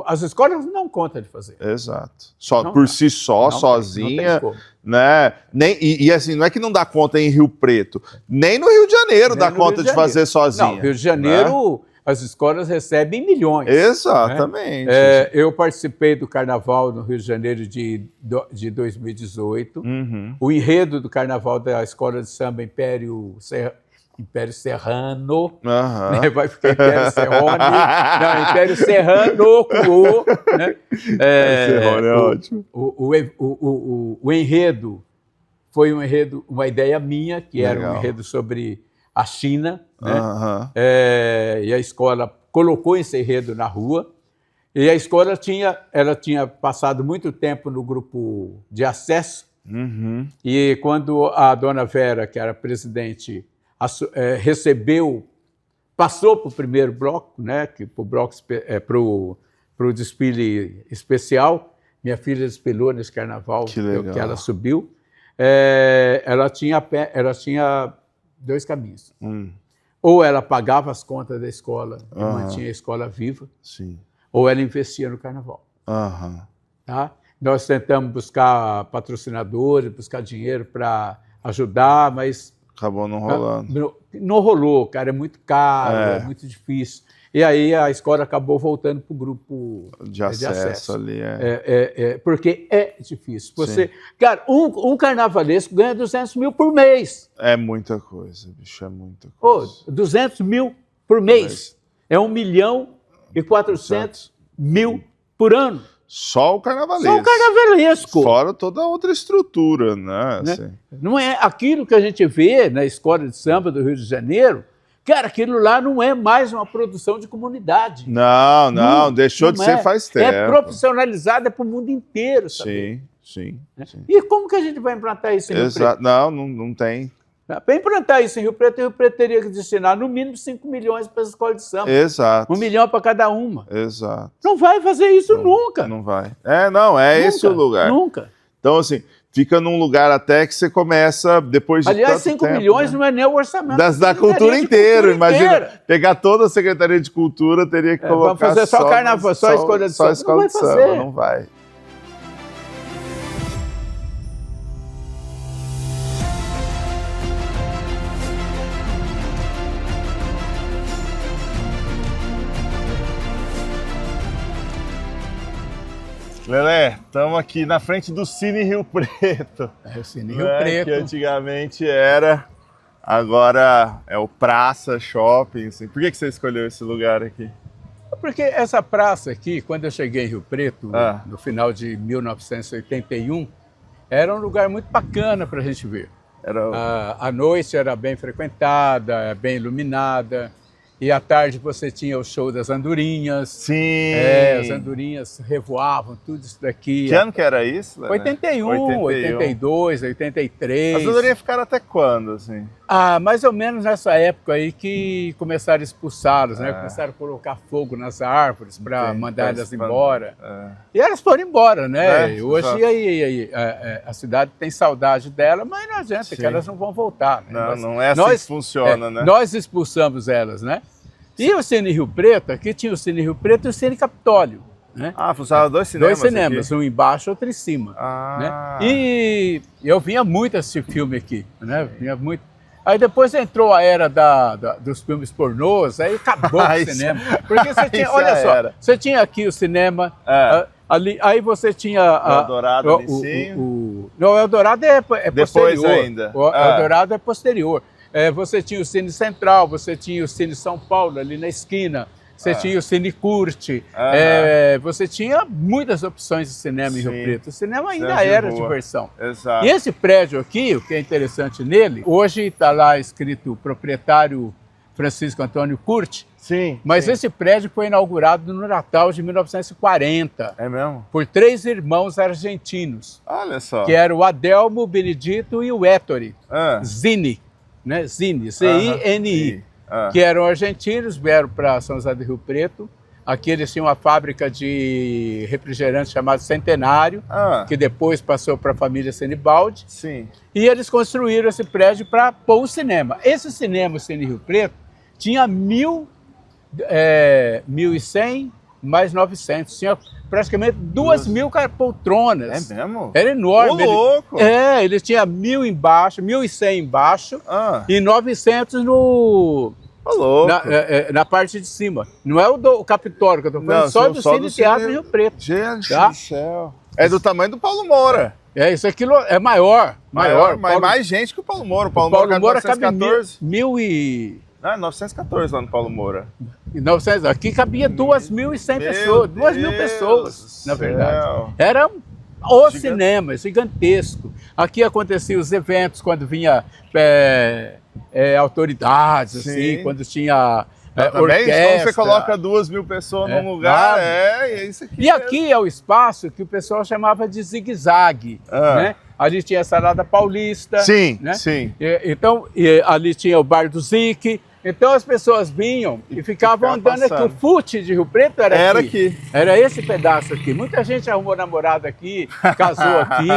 as escolas não contam de fazer. Exato. Por si só, sozinha, né? E assim, não é que não dá conta em Rio Preto, nem no Rio de Janeiro dá conta de fazer sozinha. Não, Rio de Janeiro, né? As escolas recebem milhões. Exatamente. Né? Eu participei do Carnaval no Rio de Janeiro de 2018. O enredo do Carnaval da Escola de Samba Império Serrano, né? Vai ficar Império Serrone, não, Império Serrano com o, né? Serrone é ótimo. O enredo foi um enredo, uma ideia minha, que era um enredo sobre a China, né? E a escola colocou esse enredo na rua, e a escola tinha passado muito tempo no grupo de acesso, e quando a dona Vera, que era presidente, passou para o primeiro bloco, né, para o desfile especial, minha filha desfilou nesse carnaval que ela subiu, ela tinha 2 caminhos. Ou ela pagava as contas da escola e mantinha a escola viva, ou ela investia no carnaval. Tá? Nós tentamos buscar patrocinadores, buscar dinheiro para ajudar, mas acabou não rolando. Não rolou, cara, é muito caro, é muito difícil. E aí a escola acabou voltando para o grupo de acesso ali. Porque é difícil. Cara, um carnavalesco ganha 200 mil por mês. É muita coisa, bicho, é muita coisa. 200 mil por mês. É 1.400.000 por ano. Só o carnavalesco. Só o carnavalesco. Fora toda a outra estrutura, né? Assim. Não é aquilo que a gente vê na escola de samba do Rio de Janeiro. Cara, aquilo lá não é mais uma produção de comunidade. Não, deixou de ser faz tempo. É profissionalizado, é para o mundo inteiro, sabe? Sim. E como que a gente vai implantar isso em Rio Preto? Não tem. Para implantar isso em Rio Preto teria que destinar no mínimo 5 milhões para as escolas de samba. Exato. 1 milhão para cada uma. Exato. Não vai fazer isso nunca. Não vai. Nunca, esse o lugar. Nunca. Então, assim, fica num lugar até que você começa, depois de Aliás, tanto 5 tempo, milhões, né? não é nem o orçamento Da cultura inteira, imagina. Inteira. Pegar toda a Secretaria de Cultura, teria que colocar vamos fazer só carnaval, só a escola de samba. Só a escola de samba, não vai. Lelé, estamos aqui na frente do Cine Rio Preto. O Cine Rio Preto. Que antigamente era, agora é o Praça Shopping. Assim. Por que você escolheu esse lugar aqui? Porque essa praça aqui, quando eu cheguei em Rio Preto, no final de 1981, era um lugar muito bacana para a gente ver. A noite era bem frequentada, bem iluminada. E à tarde você tinha o show das andorinhas. Sim! As andorinhas revoavam, tudo isso daqui. Que ano que era isso? Né? 81, 82, 83. As andorinhas ficaram até quando, assim? Mais ou menos nessa época aí que começaram a expulsá-los, né? Começaram a colocar fogo nas árvores para mandar elas embora. E elas foram embora, né? Hoje a cidade tem saudade dela, mas não adianta, que elas não vão voltar. Né? Não é assim que funciona, né? Nós expulsamos elas, né? E o Cine Rio Preto, aqui tinha o Cine Rio Preto e o Cine Capitólio. Né? Funcionava 2 cinemas? 2 cinemas, aqui? Um embaixo e outro em cima. Né? E eu vinha muito assistir filme aqui, né? Vinha muito. Aí depois entrou a era dos filmes pornôs, aí acabou o cinema. Porque você tinha, olha só, você tinha aqui o cinema, ali, aí você tinha... O Eldorado ali em cima? Não, o Eldorado é posterior. Depois ainda. O Eldorado é posterior. Você tinha o Cine Central, você tinha o Cine São Paulo ali na esquina, você tinha o Cine Curte, você tinha muitas opções de cinema em Rio Preto. O cinema ainda era diversão. Exato. E esse prédio aqui, o que é interessante nele, hoje está lá escrito proprietário Francisco Antônio Curte, mas esse prédio foi inaugurado no Natal de 1940. É mesmo? Por 3 irmãos argentinos. Olha só. Que eram o Adelmo, o Benedito e o Ettore. Zini. Né? Zini, C-I-N-I, que eram argentinos, vieram para São José do Rio Preto. Aqui eles tinham uma fábrica de refrigerante chamada Centenário, que depois passou para a família Senibaldi. E eles construíram esse prédio para pôr o cinema. Esse cinema, o Cine Rio Preto, tinha 1.100 mais 900. Tinha praticamente 2.000 poltronas. É mesmo? Era enorme. Ô, louco! Ele tinha 1.000 embaixo, 1.100 embaixo e 900 no... Ô, louco! Na parte de cima. Não é o Capitólio que eu estou falando, só do Cine Teatro Rio Preto. Gente tá? do céu! É do tamanho do Paulo Moura. Isso aqui é maior. Mas Paulo, mais gente que o Paulo Moura. O Paulo Moura cabe 914. cabe 1.000 Não, 914 lá no Paulo Moura. 900, aqui cabia 2.100 pessoas. 2.000 pessoas, na verdade. Era o cinema, gigantesco. Aqui aconteciam os eventos quando vinha autoridades, assim, quando tinha orquestra. Quando você coloca 2.000 pessoas num lugar, é isso aqui. E aqui é o espaço que o pessoal chamava de zigue-zague, né? Ali tinha a Salada Paulista. Sim, né? sim. Então, ali tinha o Bar do Zique. Então as pessoas vinham e ficavam andando aqui. O fute de Rio Preto era aqui. Era esse pedaço aqui. Muita gente arrumou namorada aqui, casou aqui.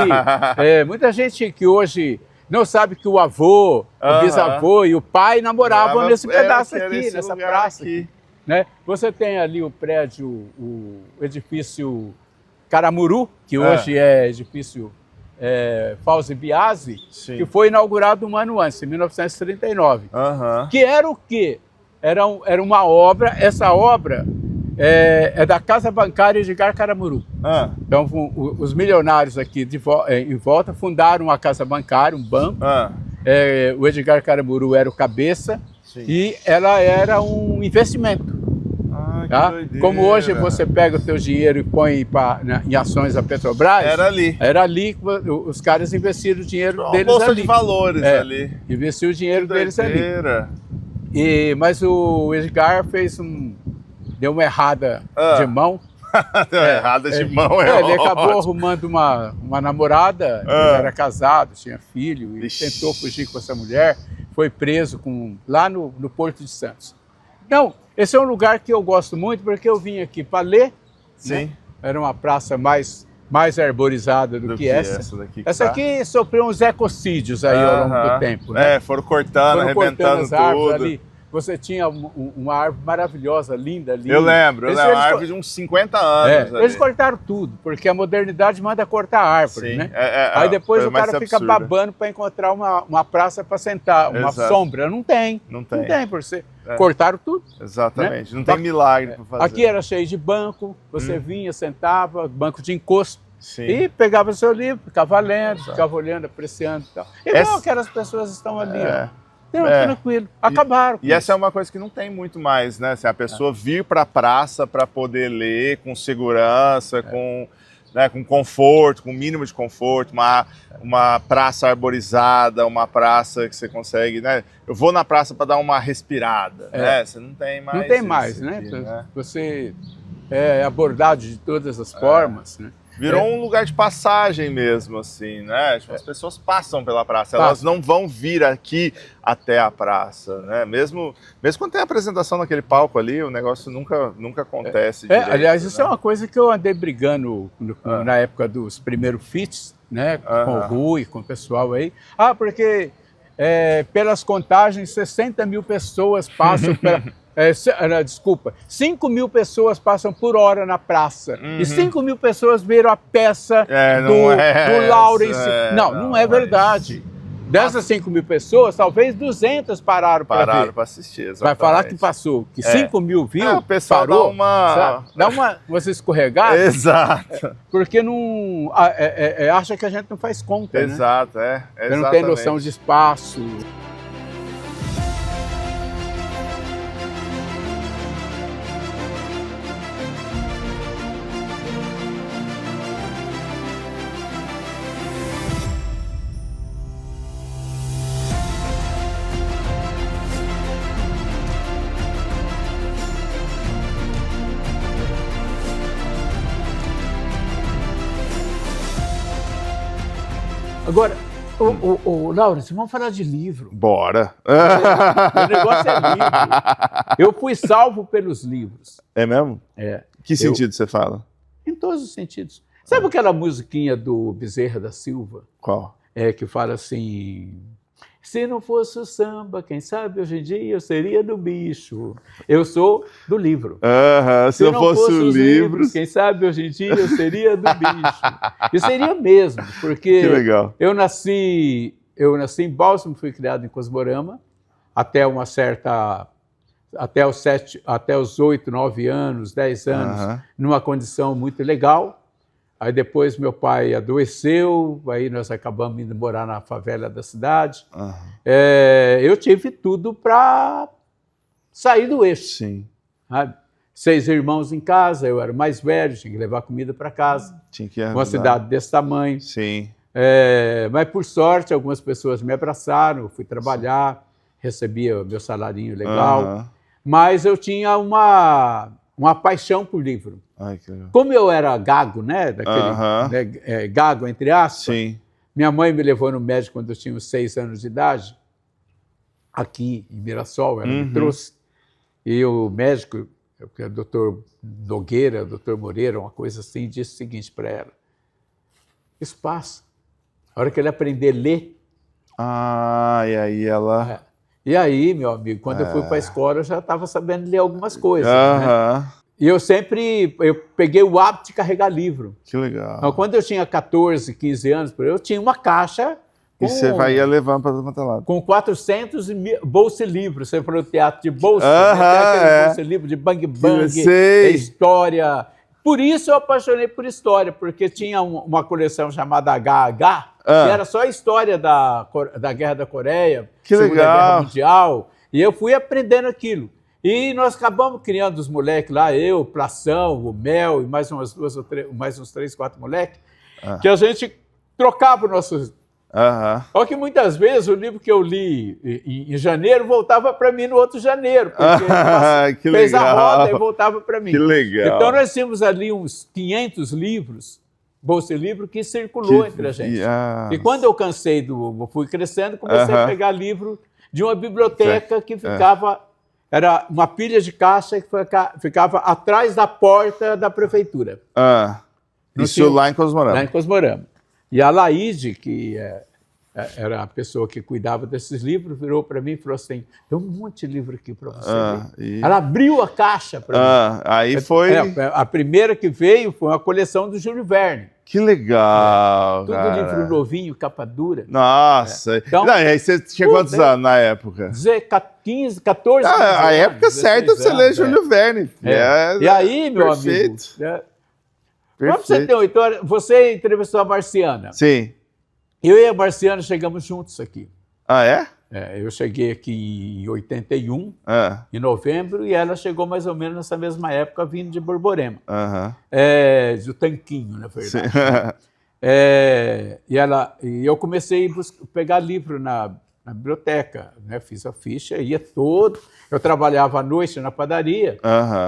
Muita gente que hoje não sabe que o avô, o bisavô e o pai namoravam nesse pedaço aqui, nessa praça. Aqui. Né? Você tem ali o prédio, o edifício Caramuru, que hoje é edifício Fauzi Biasi, que foi inaugurado um ano antes, em 1939. Que era o quê? Era uma obra, essa obra é da Casa Bancária Edgar Caramuru. Então, os milionários aqui em volta fundaram a Casa Bancária, um banco. O Edgar Caramuru era o cabeça. Sim. E ela era um investimento. Tá? Como hoje você pega o teu dinheiro e põe em ações da Petrobras, era ali que os caras investiram o dinheiro deles bolsa ali. De valores ali. Investiu o dinheiro deles ali. Mas o Edgar deu uma errada de mão. Deu errada de mão, ele acabou arrumando uma namorada, ele era casado, tinha filho, e tentou fugir com essa mulher, foi preso lá no Porto de Santos. Então, esse é um lugar que eu gosto muito, porque eu vim aqui para ler. Sim. Né? Era uma praça mais arborizada do que essa. Essa aqui sofreu uns ecocídios aí ao longo do tempo. Né? Foram cortando, arrebentando as árvores tudo. Ali. Você tinha uma árvore maravilhosa, linda ali. Eu lembro, uma árvore de uns 50 anos. Eles cortaram tudo, porque a modernidade manda cortar a árvore, né? Aí depois o cara fica babando para encontrar uma praça para sentar, uma sombra. Não tem. Não tem por ser. Cortaram tudo. Exatamente, né? Não tem milagre para fazer. Aqui era cheio de banco, você vinha, sentava, banco de encosto. Sim. E pegava o seu livro, ficava lendo, ficava olhando, apreciando e tal. Igual aquelas pessoas estão ali, ó. Tranquilo, acabaram. E essa é uma coisa que não tem muito mais, né? Assim, a pessoa vir para a praça para poder ler com segurança, com conforto, com o mínimo de conforto, uma praça arborizada, uma praça que você consegue, né? Eu vou na praça para dar uma respirada, né? Você não tem mais. Não tem mais, né? Aqui, né? Você é abordado de todas as formas, né? Virou um lugar de passagem mesmo, assim, né? Tipo, as pessoas passam pela praça, elas não vão vir aqui até a praça, né? Mesmo quando tem a apresentação naquele palco ali, o negócio nunca acontece direito, aliás, isso é uma coisa que eu andei brigando na época dos primeiros feats, né? Com o Rui, com o pessoal aí. Porque pelas contagens, 60.000 pessoas passam pela... 5.000 pessoas passam por hora na praça. E 5.000 pessoas viram a peça do Lawrence. Não é verdade. Dessas 5.000 pessoas, talvez 200 pararam para ver. Para assistir, exatamente. Vai falar que passou, que 5.000 viu, o pessoal parou, dá uma escorregada. Exato. Porque não acha que a gente não faz conta, exato, né? Não tem noção de espaço. Agora, Lawrence, vamos falar de livro. Bora! O negócio é livro. Eu fui salvo pelos livros. É mesmo? É. Que sentido você fala? Em todos os sentidos. Sabe aquela musiquinha do Bezerra da Silva? Qual? Que fala assim... Se não fosse o samba, quem sabe hoje em dia eu seria do bicho. Eu sou do livro. Se não fosse os livros, quem sabe hoje em dia eu seria do bicho. E seria mesmo, porque que legal. eu nasci em Bálsamo, fui criado em Cosmorama, até os 8, 9 anos, 10 anos, numa condição muito legal. Aí depois meu pai adoeceu, aí nós acabamos indo morar na favela da cidade. Eu tive tudo para sair do eixo. Sim. Sabe? 6 irmãos em casa, eu era o mais velho, tinha que levar comida para casa. Tinha que ajudar. Uma cidade desse tamanho. Sim. Mas por sorte, algumas pessoas me abraçaram, eu fui trabalhar, recebia meu salarinho legal. Mas eu tinha uma paixão por livro. Ai, que legal. Como eu era gago, né, gago entre aspas, Sim. minha mãe me levou no médico quando eu tinha uns 6 anos de idade, aqui em Mirassol, ela me trouxe, e o médico, o doutor Nogueira, o doutor Moreira, uma coisa assim, disse o seguinte para ela: isso passa. A hora que ele aprender a ler... E aí ela... E aí, meu amigo, quando eu fui para a escola, eu já estava sabendo ler algumas coisas. Né? E eu peguei o hábito de carregar livro. Que legal. Então, quando eu tinha 14, 15 anos, eu tinha uma caixa e você ia levando para todo lado. Com 400 bolsa-livros. Você falou teatro de bolsa, bolsa-livro de Bang Bang, história. Por isso eu apaixonei por história, porque tinha uma coleção chamada HH, que era só a história da Guerra da Coreia, Segunda Guerra Mundial, e eu fui aprendendo aquilo. E nós acabamos criando os moleques lá, eu, Plação, o Mel e mais uns 3, 4 moleques, que a gente trocava os nossos... Só que muitas vezes o livro que eu li em janeiro voltava para mim no outro janeiro, porque fez a roda e voltava para mim. Que legal. Então nós tínhamos ali uns 500 livros, bolsa-livro, que circulou entre a gente. E quando eu fui crescendo, comecei a pegar livro de uma biblioteca que ficava... Era uma pilha de caixa que ficava atrás da porta da prefeitura. Isso lá em Cosmorama? Lá em Cosmorama. E a Laíde, que era a pessoa que cuidava desses livros, virou para mim e falou assim: tem um monte de livro aqui para você ler. Ela abriu a caixa para mim. Aí foi... a primeira que veio foi uma coleção do Júlio Verne. Que legal, Tudo livro novinho, capa dura. Nossa. Então, aí você tinha quantos anos na época? 15, 14 anos. A época certa de você ler Júlio Verne. E aí, meu amigo... Quando você tem 8 anos, você entrevistou a Marciana. Sim. Eu e a Marciana chegamos juntos aqui. É? Eu cheguei aqui em 81, em novembro, e ela chegou mais ou menos nessa mesma época, vindo de Borborema. Do Tanquinho, na verdade. E eu comecei a pegar livro na biblioteca, né? Fiz a ficha, ia todo. Eu trabalhava à noite na padaria,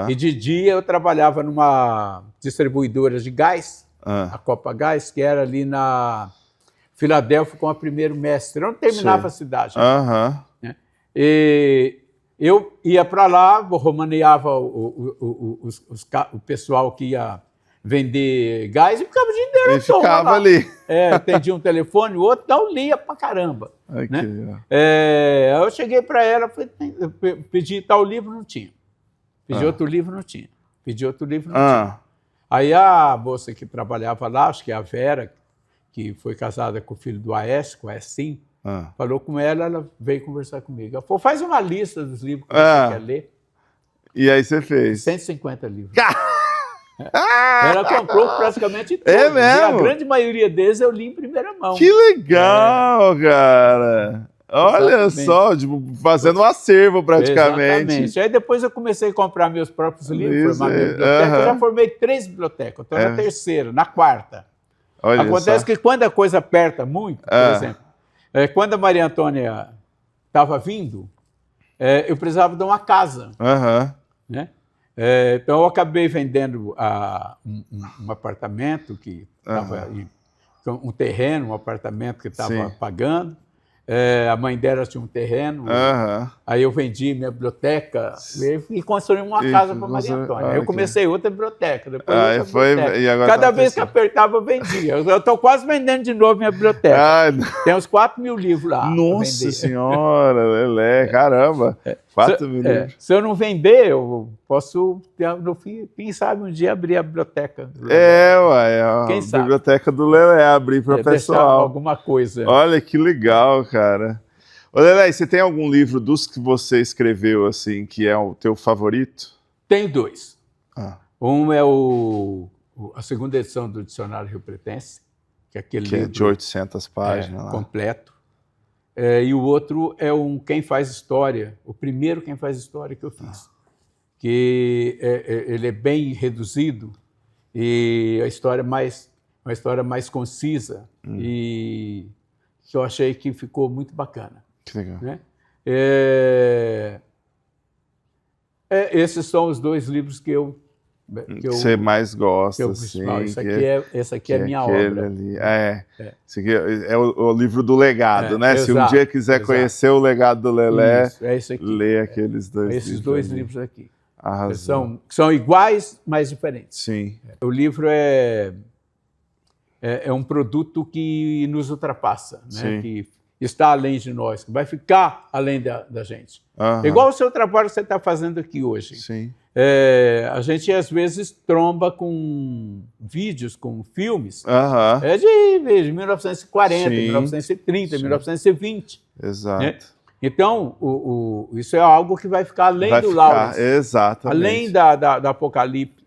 e de dia eu trabalhava numa distribuidora de gás, a Copa Gás, que era ali na Filadélfia com a Primeiro Mestre, onde terminava a cidade. Né? E eu ia para lá, romaneava o pessoal que ia vender gás e ficava o dia inteiro. E ficava ali. Atendia um telefone, o outro, então lia pra caramba. Né? Eu cheguei para ela, pedi tal livro, não tinha. Pedi outro livro, não tinha. Pedi outro livro, não tinha. Aí a moça que trabalhava lá, acho que é a Vera, que foi casada com o filho do Aécio, com o Aécio, falou com ela, ela veio conversar comigo. Ela falou: faz uma lista dos livros que você quer ler. E aí você fez? 150 livros. Ela comprou praticamente todos. É mesmo? E a grande maioria deles eu li em primeira mão. Que legal, cara! Olha só, tipo, fazendo um acervo praticamente. Exatamente. Aí depois eu comecei a comprar meus próprios livros, formar minha biblioteca. Eu já formei 3 bibliotecas, eu estou na terceira, na quarta. Olha Acontece que quando a coisa aperta muito, por exemplo, quando a Maria Antônia estava vindo, eu precisava de uma casa. Né? Então eu acabei vendendo um apartamento que estava um terreno, um apartamento que estava pagando. A mãe dela tinha um terreno, aí eu vendi minha biblioteca e construí uma casa para Maria Antônia. Aí eu comecei outra biblioteca, depois outra biblioteca. E agora cada vez que apertava, eu vendia. Eu estou quase vendendo de novo minha biblioteca. Tem uns 4.000 livros lá. Nossa Senhora, Lelé, caramba! 4.000 livros. Se eu não vender, eu posso, no fim, quem sabe, um dia abrir a biblioteca. Quem sabe? A biblioteca do Lelé, abrir para o pessoal. Alguma coisa. Olha que legal, cara. Ô, Lelé, você tem algum livro dos que você escreveu, assim, que é o teu favorito? Tenho 2. Um é a segunda edição do Dicionário Rio-Pretense, que é aquele livro... é de 800 páginas. Completo. E o outro é Quem Faz História, o primeiro Quem Faz História que eu fiz. Que ele é bem reduzido e uma história mais concisa e que eu achei que ficou muito bacana. Que legal. Né? Esses são os 2 livros que você mais gosta, assim. Essa aqui é a minha obra. Ali. Esse aqui é o livro do legado, né? Se um dia quiser conhecer o legado do Lelé, lê aqueles 2 livros. Esses 2 livros aqui. São iguais, mas diferentes. Sim. O livro é um produto que nos ultrapassa, né? Que está além de nós, que vai ficar além da gente. Igual o seu trabalho que você está fazendo aqui hoje. Sim. A gente, às vezes, tromba com vídeos, com filmes, de 1940, 1930, 1920. Exato. Né? Então, isso é algo que vai ficar além do Laurens. Exatamente. Além da apocalíptica.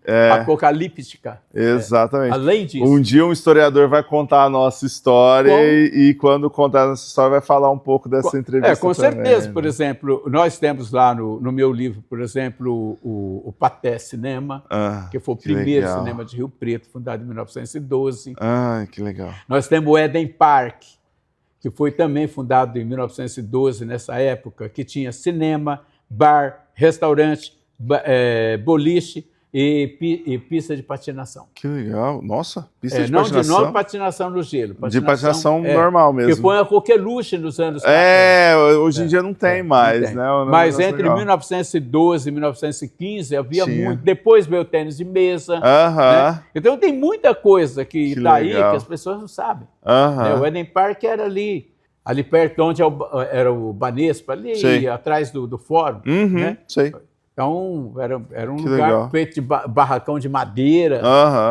Exatamente. Além disso. Um dia um historiador vai contar a nossa história e quando contar a nossa história vai falar um pouco dessa entrevista com também, certeza. né? Por exemplo, nós temos lá no meu livro, por exemplo, o Paté Cinema, que foi o primeiro cinema de Rio Preto, fundado em 1912. Que legal. Nós temos o Eden Park, que foi também fundado em 1912, nessa época, que tinha cinema, bar, restaurante, boliche e pista de patinação. Que legal. Nossa, pista de patinação. Não patinação no gelo. De patinação normal mesmo. Que foi a coqueluche nos anos 40. Hoje em dia não tem mais, né? Mas entre 1912 e 1915 havia muito. Depois veio o tênis de mesa. Né? Então tem muita coisa que está aí que as pessoas não sabem. O Eden Park era ali perto onde era o Banespa, ali atrás do fórum. Né? Sei. Então, era um lugar feito de barracão de madeira.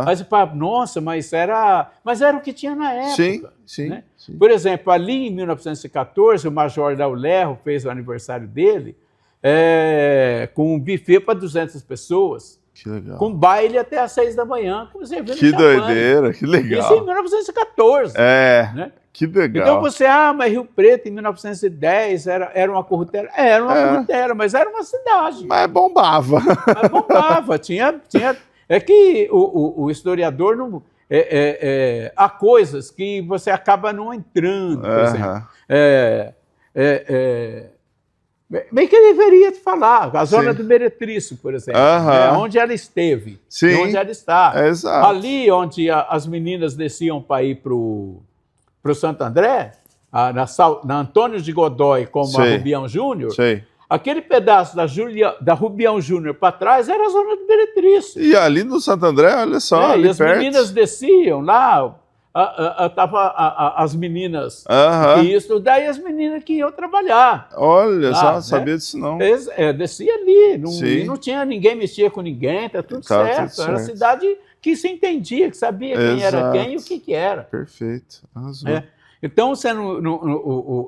Aí você fala, nossa, mas era o que tinha na época. Sim. Né? Por exemplo, ali em 1914, o Major Daulerro fez o aniversário dele com um buffet para 200 pessoas. Que legal. Com baile até às 6 da manhã, com cerveja Que doideira, que legal. Isso em 1914. Né? Que legal. Então você, mas Rio Preto, em 1910, era uma currutela. Era uma currutela, mas era uma cidade. Mas bombava. Tinha... É que o historiador não... há coisas que você acaba não entrando, por exemplo. Bem que eu deveria te falar. A zona do Meretrício, por exemplo. Onde ela esteve. E onde ela está. Exato. Ali onde as meninas desciam para ir para o Santo André, na Antônio de Godoy, como a Rubião Júnior, aquele pedaço da Rubião Júnior para trás era a zona do Meretrício. E ali no Santo André, olha só, ali e as perto. meninas desciam lá, as meninas que iam estudar e as meninas que iam trabalhar. Olha só, não sabia disso não. Descia ali, não tinha ninguém, mexia com ninguém, tá tudo certo. Era a cidade que se entendia, que sabia quem era quem e o que era. Perfeito. Então,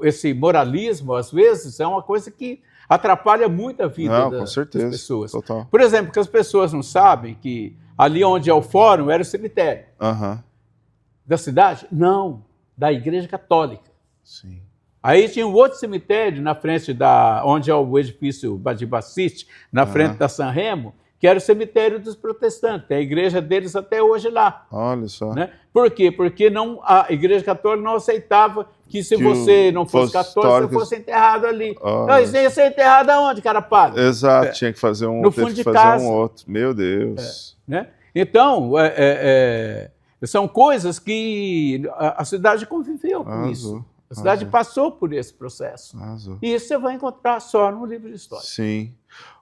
esse moralismo, às vezes, é uma coisa que atrapalha muito a vida das pessoas. Total. Por exemplo, que as pessoas não sabem que ali onde é o fórum era o cemitério. Da cidade? Não, da Igreja Católica. Sim. Aí tinha um outro cemitério na frente onde é o edifício Badibacite, na frente da San Remo, que era o cemitério dos protestantes. Tem a igreja deles até hoje lá. Olha só. Né? Por quê? Porque a Igreja Católica não aceitava que se você não fosse católico, você fosse enterrado ali. Mas ia ser enterrado aonde, cara padre? Exato, tinha que fazer um, no fundo de casa. Um outro. Meu Deus. Né? Então, são coisas que a cidade conviveu com isso. A cidade passou por esse processo. Arrasou. E isso você vai encontrar só no livro de história. Sim.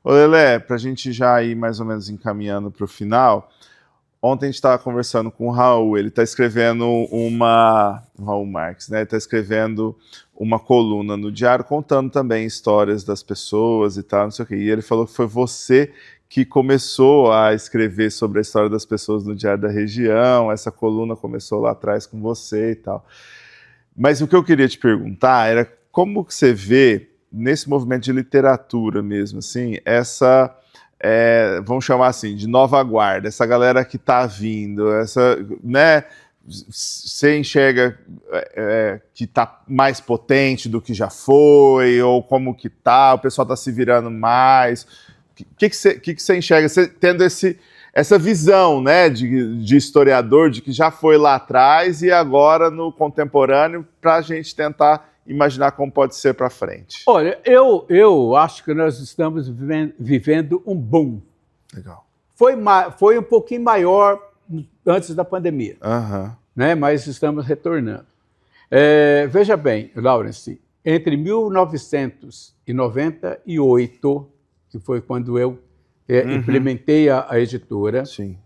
Ô, Lelé, para a gente já ir mais ou menos encaminhando para o final, ontem a gente estava conversando com o Raul, ele está escrevendo o Raul Marques, né? Ele está escrevendo uma coluna no Diário contando também histórias das pessoas e tal, não sei o quê. E ele falou que foi você que começou a escrever sobre a história das pessoas no Diário da Região, essa coluna começou lá atrás com você e tal. Mas o que eu queria te perguntar era como que você vê, nesse movimento de literatura mesmo, assim, essa, vamos chamar assim, de nova guarda, essa galera que está vindo, essa, né, você enxerga que está mais potente do que já foi, ou como que tá, o pessoal está se virando mais, o que você enxerga, você tendo essa visão, né, de historiador, de que já foi lá atrás e agora no contemporâneo, para a gente tentar imaginar como pode ser para frente? Olha, eu acho que nós estamos vivendo um boom. Legal. Foi um pouquinho maior antes da pandemia, né, mas estamos retornando. Veja bem, Lawrence, entre 1998, que foi quando eu implementei a editora. Sim.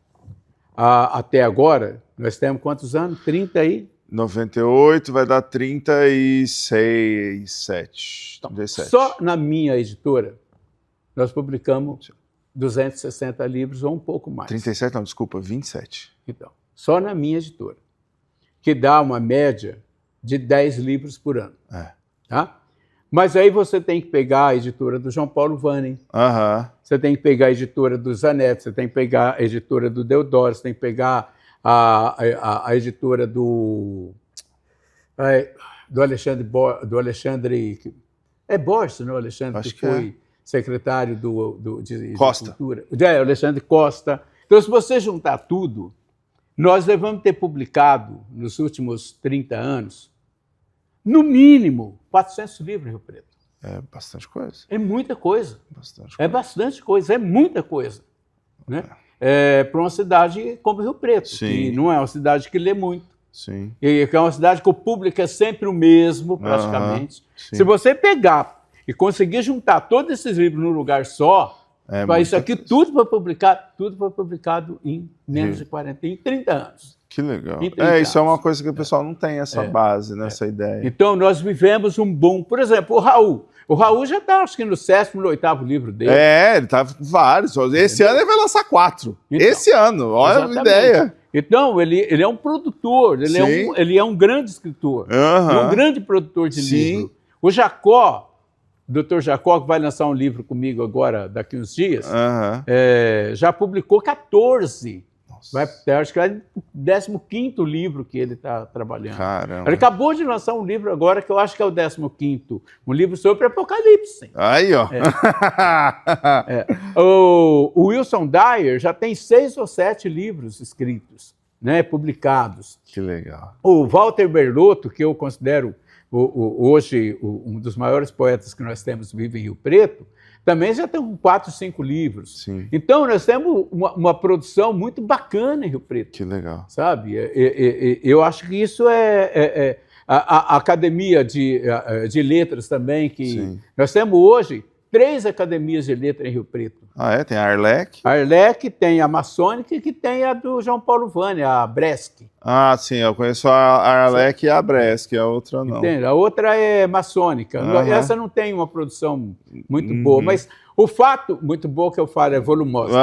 Até agora, nós temos quantos anos? 30 aí? 98 vai dar 36, 7. Então, só na minha editora, nós publicamos 260 livros ou um pouco mais. 37 não, desculpa, 27. Então, só na minha editora, que dá uma média de 10 livros por ano. Tá? Mas aí você tem que pegar a editora do João Paulo Vanem, você tem que pegar a editora do Zanetti, você tem que pegar a editora do Deodoro, você tem que pegar a editora do Alexandre Borges, não? Alexandre, acho que foi secretário de Costa. Cultura. Alexandre Costa. Então, se você juntar tudo, nós devemos ter publicado, nos últimos 30 anos, no mínimo, 400 livros em Rio Preto. É bastante coisa. É muita coisa. Bastante é bastante coisa, é muita coisa. Né? Para uma cidade como Rio Preto, Sim. que não é uma cidade que lê muito. Sim. E que é uma cidade que o público é sempre o mesmo, praticamente. Sim. Se você pegar e conseguir juntar todos esses livros num lugar só, isso aqui tudo foi publicado em menos de 40, em 30 anos. Que legal. Isso é uma coisa que o pessoal não tem essa base, né, essa ideia. Então, nós vivemos um boom. Por exemplo, o Raul. O Raul já está, acho que no 7º, no 8º livro dele. Ele está vários. Esse ano ele vai lançar 4. Então, esse ano, olha a ideia. Então, ele é um produtor, ele é um grande escritor, um grande produtor de livro. O Jacó, o Dr. Jacó, que vai lançar um livro comigo agora, daqui uns dias, já publicou 14. Acho que é o 15º livro que ele está trabalhando. Caramba. Ele acabou de lançar um livro agora, que eu acho que é o 15º, um livro sobre Apocalipse. Aí, ó. O Wilson Dyer já tem 6 ou 7 livros escritos, né, publicados. Que legal. O Walter Berlotto, que eu considero hoje um dos maiores poetas que nós temos vivo em Rio Preto, também já tem 4, 5 livros. Sim. Então, nós temos uma produção muito bacana em Rio Preto. Que legal. Sabe? Eu acho que isso a Academia de Letras também, que nós temos hoje 3 academias de letras em Rio Preto. Tem a Arlec? A Arlec, tem a Maçônica e que tem a do João Paulo Vanem, a Bresc. Sim, eu conheço a Arlec e a Bresc, a outra não. Entende? A outra é maçônica. Essa não tem uma produção muito boa, mas o fato, muito boa que eu falo, é volumosa.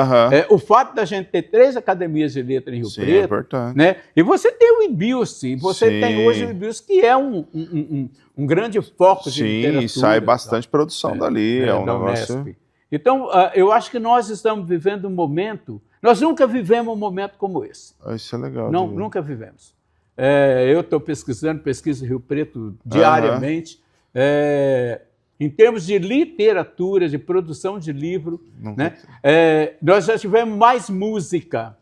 O fato da gente ter 3 academias de letras em Rio Preto, é importante. Né? E você tem o IBIUST, você tem hoje o IBIUST, que é um grande foco de literatura. Sim, sai bastante produção dali, é um negócio... Unesp. Então, eu acho que nós estamos vivendo um momento... Nós nunca vivemos um momento como esse. Isso é legal. Nunca vivemos. Eu estou pesquiso em Rio Preto diariamente. Em termos de literatura, de produção de livro, né? Nós já tivemos mais música.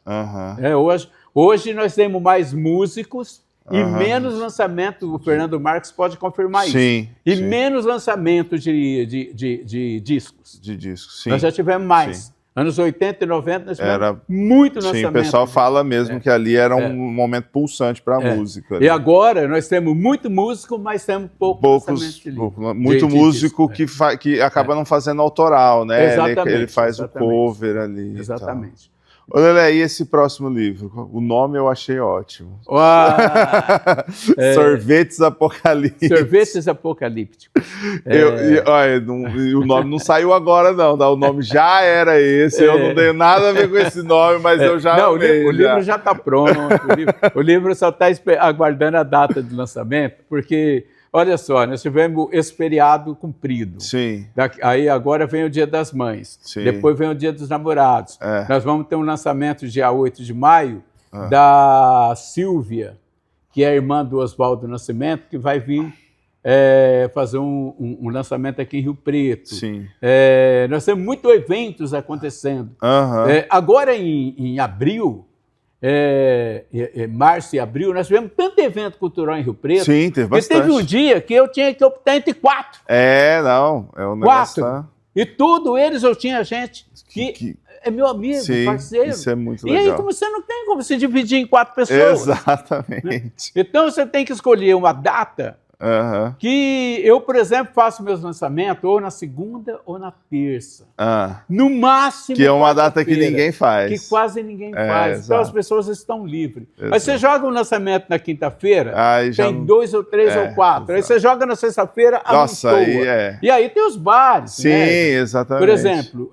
Hoje nós temos mais músicos e menos lançamento, o Fernando Marques pode confirmar isso. E menos lançamento de discos. De discos, sim. Nós já tivemos mais. Anos 80 e 90, nós tivemos Era muito lançamento. Sim, o pessoal fala mesmo que ali era um momento pulsante para a música. E agora nós temos muito músico, mas temos muito músico que acaba não fazendo autoral, né? Exatamente, ele faz o cover ali. Exatamente. Ô, Lelé, e esse próximo livro? O nome eu achei ótimo. Sorvetes Apocalípticos. Sorvetes Apocalípticos. O nome não saiu agora, não. O nome já era esse. Eu não tenho nada a ver com esse nome, mas eu já não, amei, o livro já está pronto. O livro só está aguardando a data de lançamento, porque... Olha só, nós tivemos esse feriado cumprido. Sim. Aí agora vem o Dia das Mães. Sim. Depois vem o Dia dos Namorados. Nós vamos ter um lançamento dia 8 de maio da Silvia, que é a irmã do Oswaldo Nascimento, que vai vir fazer um lançamento aqui em Rio Preto. Sim. Nós temos muitos eventos acontecendo. Agora em abril... março e abril, nós tivemos tanto evento cultural em Rio Preto. Sim, teve bastante. E teve um dia que eu tinha que optar entre 4. É um negócio... 4. E tudo eles eu tinha gente que é meu amigo, sim, parceiro. Isso é muito legal. E aí você não tem como se dividir em 4 pessoas. Exatamente. Né? Então você tem que escolher uma data que eu, por exemplo, faço meus lançamentos ou na segunda ou na terça. No máximo. Que é uma data que ninguém faz. Que quase ninguém faz. Então as pessoas estão livres. Exato. Aí você joga um lançamento na quinta-feira, tem 2 ou 3 ou 4. Aí você joga na sexta-feira, E aí tem os bares. Sim, né? Exatamente. Por exemplo,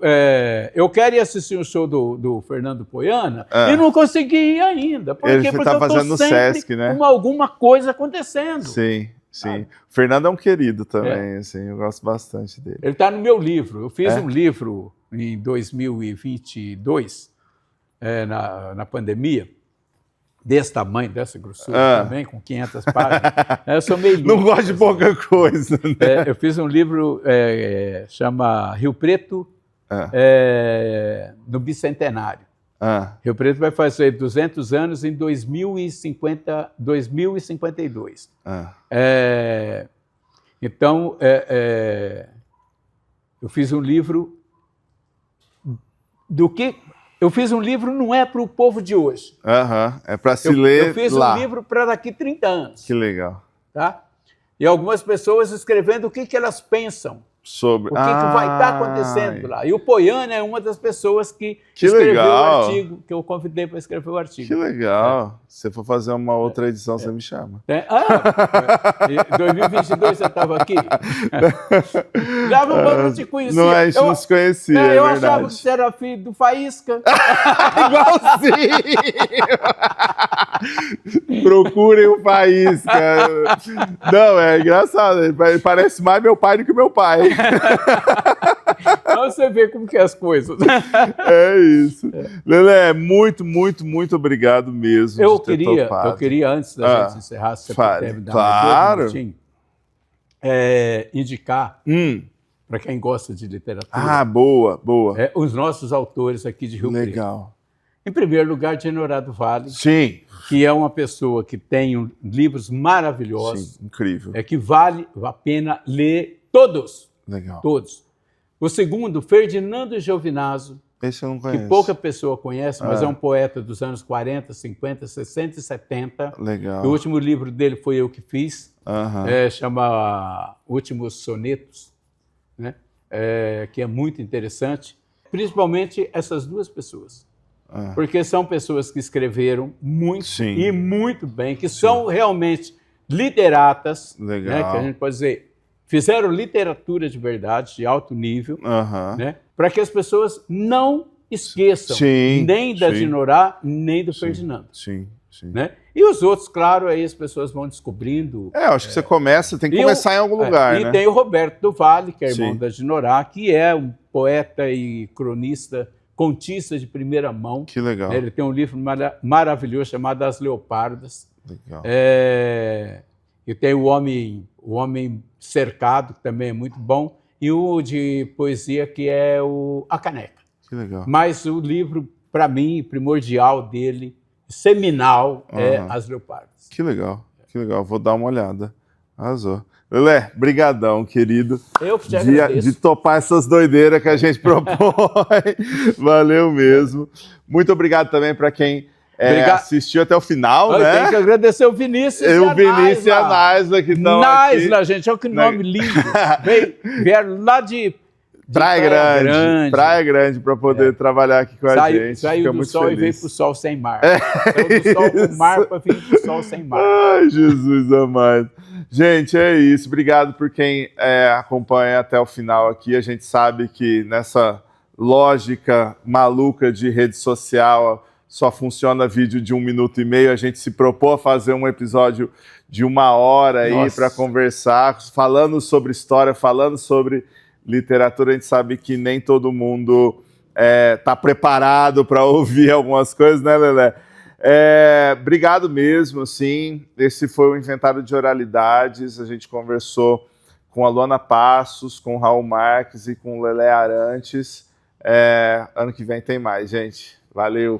eu quero ir assistir um show do Fernando Poiana e não consegui ir ainda. Por quê? Porque tá eu fazendo no Sesc, né? Com alguma coisa acontecendo. Sim. Sim, o Fernando é um querido também, assim, eu gosto bastante dele. Ele está no meu livro. Eu fiz um livro em 2022, na pandemia, desse tamanho, dessa grossura também, com 500 páginas. Eu sou meio não gosto de pouca coisa. Né? Eu fiz um livro, chama Rio Preto no Bicentenário. Rio Preto vai fazer 200 anos em 2052. Então, eu fiz um livro do que... Eu fiz um livro não é para o povo de hoje. É para se ler lá. Eu fiz um livro para daqui 30 anos. Que legal. Tá? E algumas pessoas escrevendo o que elas pensam. Sobre... O que vai estar acontecendo lá. E o Poiana é uma das pessoas que escreveu o artigo, que eu convidei para escrever o artigo. Que legal. Se você for fazer uma outra edição, você me chama. Em 2022 você estava aqui? Dava para não te conhecer. Não, a gente não se conhecia, eu achava que você era filho do Faísca. Igualzinho! Procurem o Faísca. Não, é engraçado. Ele parece mais meu pai do que meu pai. Então você vê como que é as coisas. É isso. Lelé, muito, muito, muito obrigado mesmo. Eu queria, antes da gente encerrar, se você puder me dar um minutinho, indicar para quem gosta de literatura. Boa. Os nossos autores aqui de Rio Preto. Legal. Em primeiro lugar, Honorado Vale. Sim. Que é uma pessoa que tem livros maravilhosos. Sim, incrível. Que vale a pena ler todos. Legal. Todos. O segundo, Ferdinando Giovinazzo. Esse eu não conheço. Que pouca pessoa conhece, mas é um poeta dos anos 40, 50, 60 e 70. Legal. O último livro dele foi eu que fiz. Chama Últimos Sonetos, né? Que é muito interessante. Principalmente essas duas pessoas. Porque são pessoas que escreveram muito e muito bem, que são realmente literatas, né, que a gente pode dizer, fizeram literatura de verdade, de alto nível, né, para que as pessoas não esqueçam nem da Dinorá, nem do Ferdinando. Né? E os outros, claro, aí as pessoas vão descobrindo. Eu acho que você começa, tem que começar em algum lugar, né? E tem o Roberto do Vale, que é irmão da Dinorá, que é um poeta e cronista, contista de primeira mão. Que legal. Ele tem um livro maravilhoso chamado As Leopardas. Legal. E tem o Homem Cercado, que também é muito bom, e o de poesia, que é A Caneca. Que legal. Mas o livro, para mim, primordial dele, seminal, é As Leopardas. Que legal, vou dar uma olhada. Arrasou. Lelé, brigadão, querido. Eu que te agradeço. De topar essas doideiras que a gente propõe. Valeu mesmo. Muito obrigado também para quem assistiu até o final, né? Tem que agradecer o Vinícius e o Vinícius e a Naisla que estão aqui. Naisla, gente, olha que nome lindo. Vieram lá de Praia Grande para poder trabalhar aqui com a gente. Saiu do sol feliz. E veio pro sol sem mar. Saiu do sol com mar para vir pro sol sem mar. Ai, Jesus amado. Gente, é isso. Obrigado por quem acompanha até o final aqui. A gente sabe que nessa lógica maluca de rede social só funciona vídeo de 1 minuto e meio. A gente se propôs a fazer um episódio de 1 hora aí para conversar, falando sobre história, falando sobre literatura. A gente sabe que nem todo mundo está preparado para ouvir algumas coisas, né, Lelé? Obrigado mesmo, sim. Esse foi o Inventário de Oralidades. A gente conversou com a Luana Passos, com o Raul Marques e com o Lelé Arantes. Ano que vem tem mais, gente. Valeu!